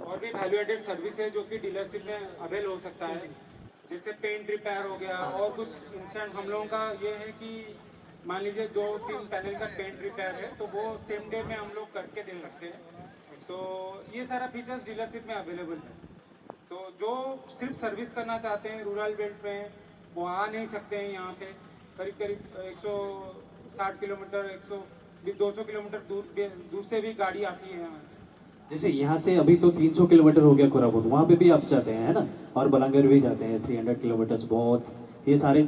और भी वैल्यू एडेड सर्विस है जो कि डीलरशिप में अवेल हो सकता है। जैसे पेंट रिपेयर हो गया और कुछ इंस्टेंट हम लोगों का ये है कि मान लीजिए 2-3 पैनल का पेंट रिपेयर है तो वो सेम डे में हम लोग करके दे सकते हैं। तो ये सारा फीचर्स डीलरशिप में अवेलेबल है। तो जो सिर्फ सर्विस करना चाहते हैं रूरल बेल्ट में वो आ नहीं सकते हैं। यहाँ पे करीब करीब 160 किलोमीटर 200 किलोमीटर दूर से भी गाड़ी आती है यहाँ। जैसे यहाँ से अभी तो 300 किलोमीटर हो गया कोरापुट, वहाँ पे भी आप जाते हैं, है ना, और बलांगीर भी जाते हैं 300 किलोमीटर, बहुत ये सारे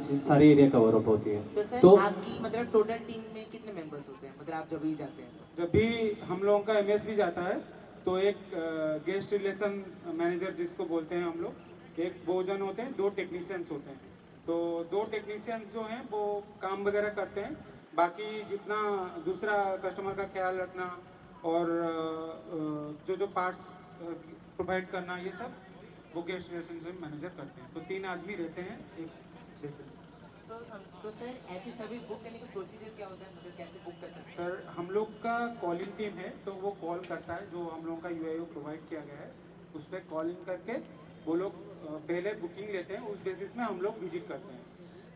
एरिया कवर अप होती है। तो सर तो आपकी मतलब टोटल टीम में कितने मेंबर्स होते हैं, मतलब आप जब भी जाते हैं? जब भी हम लोगों का एमएस भी जाता है तो एक गेस्ट रिलेशन मैनेजर जिसको बोलते हैं हम लोग, एक वो जन होते हैं, 2 टेक्नीशियंस होते हैं। तो 2 टेक्नीशियंस जो हैं वो काम वगैरह करते हैं, बाकी जितना दूसरा कस्टमर का ख्याल रखना और जो पार्ट्स प्रोवाइड करना ये सब वो गेस्ट रिलेशनशिप मैनेजर करते हैं। तो 3 आदमी रहते हैं एक। तो सर ऐसी सर्विस बुक करने का प्रोसीजर क्या होता है, मतलब कैसे बुक कर सकते हैं? सर हम लोग का कॉलिंग टीम है तो वो कॉल करता है, जो हम लोगों का यूआईओ प्रोवाइड किया गया है उस पर कॉलिंग करके वो लोग पहले बुकिंग लेते हैं, उस बेसिस में हम लोग विजिट करते हैं।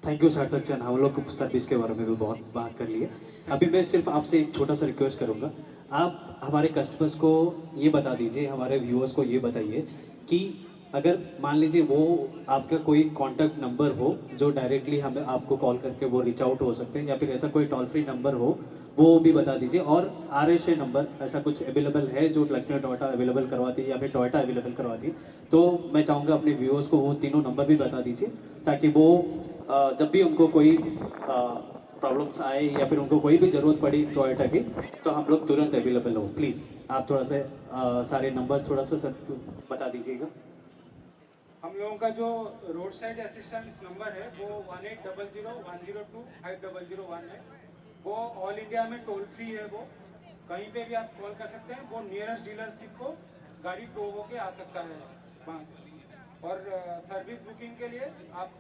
थैंक यू सार्थक चंद, हम लोग सर्विस के बारे में भी बहुत बात कर लिए। अभी मैं सिर्फ आपसे एक छोटा सा रिक्वेस्ट करूँगा, आप हमारे कस्टमर्स को ये बता दीजिए, हमारे व्यूअर्स को ये बताइए कि अगर मान लीजिए वो आपका कोई कॉन्टैक्ट नंबर हो जो डायरेक्टली हमें आपको कॉल करके वो रीच आउट हो सकते हैं, या फिर ऐसा कोई टोल फ्री नंबर हो वो भी बता दीजिए। और RSA नंबर ऐसा कुछ अवेलेबल है जो लक्ष्मी टोयोटा अवेलेबल करवाती है या फिर टोयोटा अवेलेबल करवाती है, तो मैं चाहूँगा अपने व्यूअर्स को वो तीनों नंबर भी बता दीजिए, ताकि वो जब भी उनको कोई प्रॉब्लम्स आए या फिर उनको कोई भी ज़रूरत पड़ी टोयोटा की तो हम लोग तुरंत अवेलेबल हो। प्लीज़ आप थोड़ा सा सारे नंबर्स थोड़ा सा सर बता दीजिएगा। हम लोगों का जो रोड साइड असिस्टेंस नंबर है वो 1800-102-5001 है। वो ऑल इंडिया में टोल फ्री है, वो कहीं पे भी आप कॉल कर सकते हैं। वो नियरेस्ट डीलरशिप को गाड़ी टो होके आ सकता है वहाँ से। और सर्विस बुकिंग के लिए आप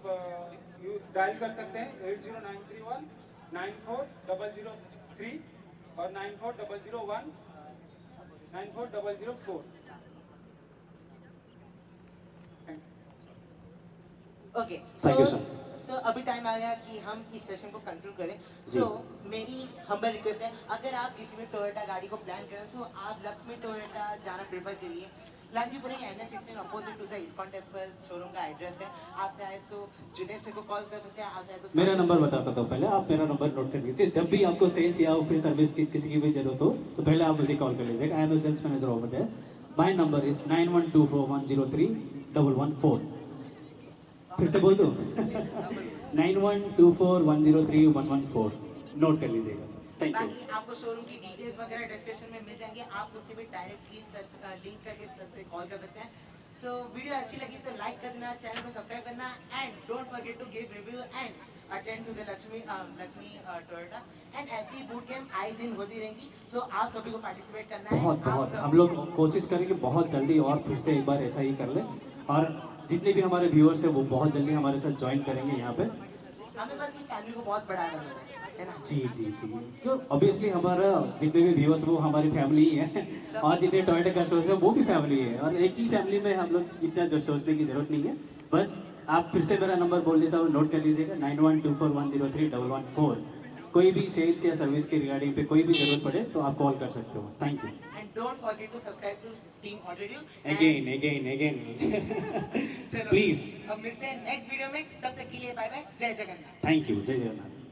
डायल कर सकते हैं 80931 94003 और 94001 94004। Okay Thank you, sir. तो अभी टाइम आ गया कि हम इस सेशन को कंक्लूड करें। जी। तो मेरी हम्बल रिक्वेस्ट है, अगर आप किसी भी टोयोटा गाड़ी को प्लान करें तो आप लक्ष्मी टोयोटा जाना प्रेफर करिए। Lanjipuri NS16 opposite to the ISKCON temple showroom का एड्रेस है। आप चाहे तो जुनेद सर को कॉल कर सकते हैं, आप चाहे तो मेरा नंबर बताता था पहले, आप मेरा नंबर नोट कर लीजिए। जब भी आपको सेल्स या फिर सर्विस की किसी की भी जरूरत हो तो पहले आप मुझे कॉल कर लीजिएगा। I am sales manager over there. My number is 9124103114। फिर से बोल दो 9124103114, नोट कर लीजिएगा। Thank you. बाकी आपको शोरूम की डिटेल्स वगैरह डिस्क्रिप्शन में मिल जाएंगे, आप उससे भी डायरेक्टली लिंक करके सर से कॉल कर सकते हैं। सो वीडियो अच्छी लगी तो लाइक कर देना, चैनल को सब्सक्राइब करना and don't forget to give review and attend to the Lakshmi Toyota. And ऐसी बूट कैंप आए दिन होती रहेंगी, तो आप सभी को पार्टिसिपेट करना है। बहुत हम लोग कोशिश करेंगे बहुत जल्दी और फिर से एक बार ऐसा ही कर ले, और जितने भी हमारे व्यूअर्स हैं वो बहुत जल्दी हमारे साथ ज्वाइन करेंगे यहाँ पे। हमें बस इस फैमिली को बहुत बड़ा है ना। जी जी जी, क्यों ऑब्वियसली हमारा जितने भी व्यूअर्स वो हमारी फैमिली ही है और जितने टोयोटा का शोज है वो भी फैमिली है, और एक ही फैमिली में हम लोग इतना जो सोचने की जरूरत नहीं है। बस आप फिर से मेरा नंबर बोल देता हूँ, नोट कर लीजिएगा 9124103104। कोई भी सेल्स या सर्विस के रिगार्डिंग पे कोई भी जरूरत पड़े तो आप कॉल कर सकते हो। Thank you. And don't forget to subscribe to team audio again please. अब मिलते हैं नेक्स्ट वीडियो में, तब तक के लिए बाय बाय, जय जगन्नाथ। थैंक यू, जय जगन्नाथ।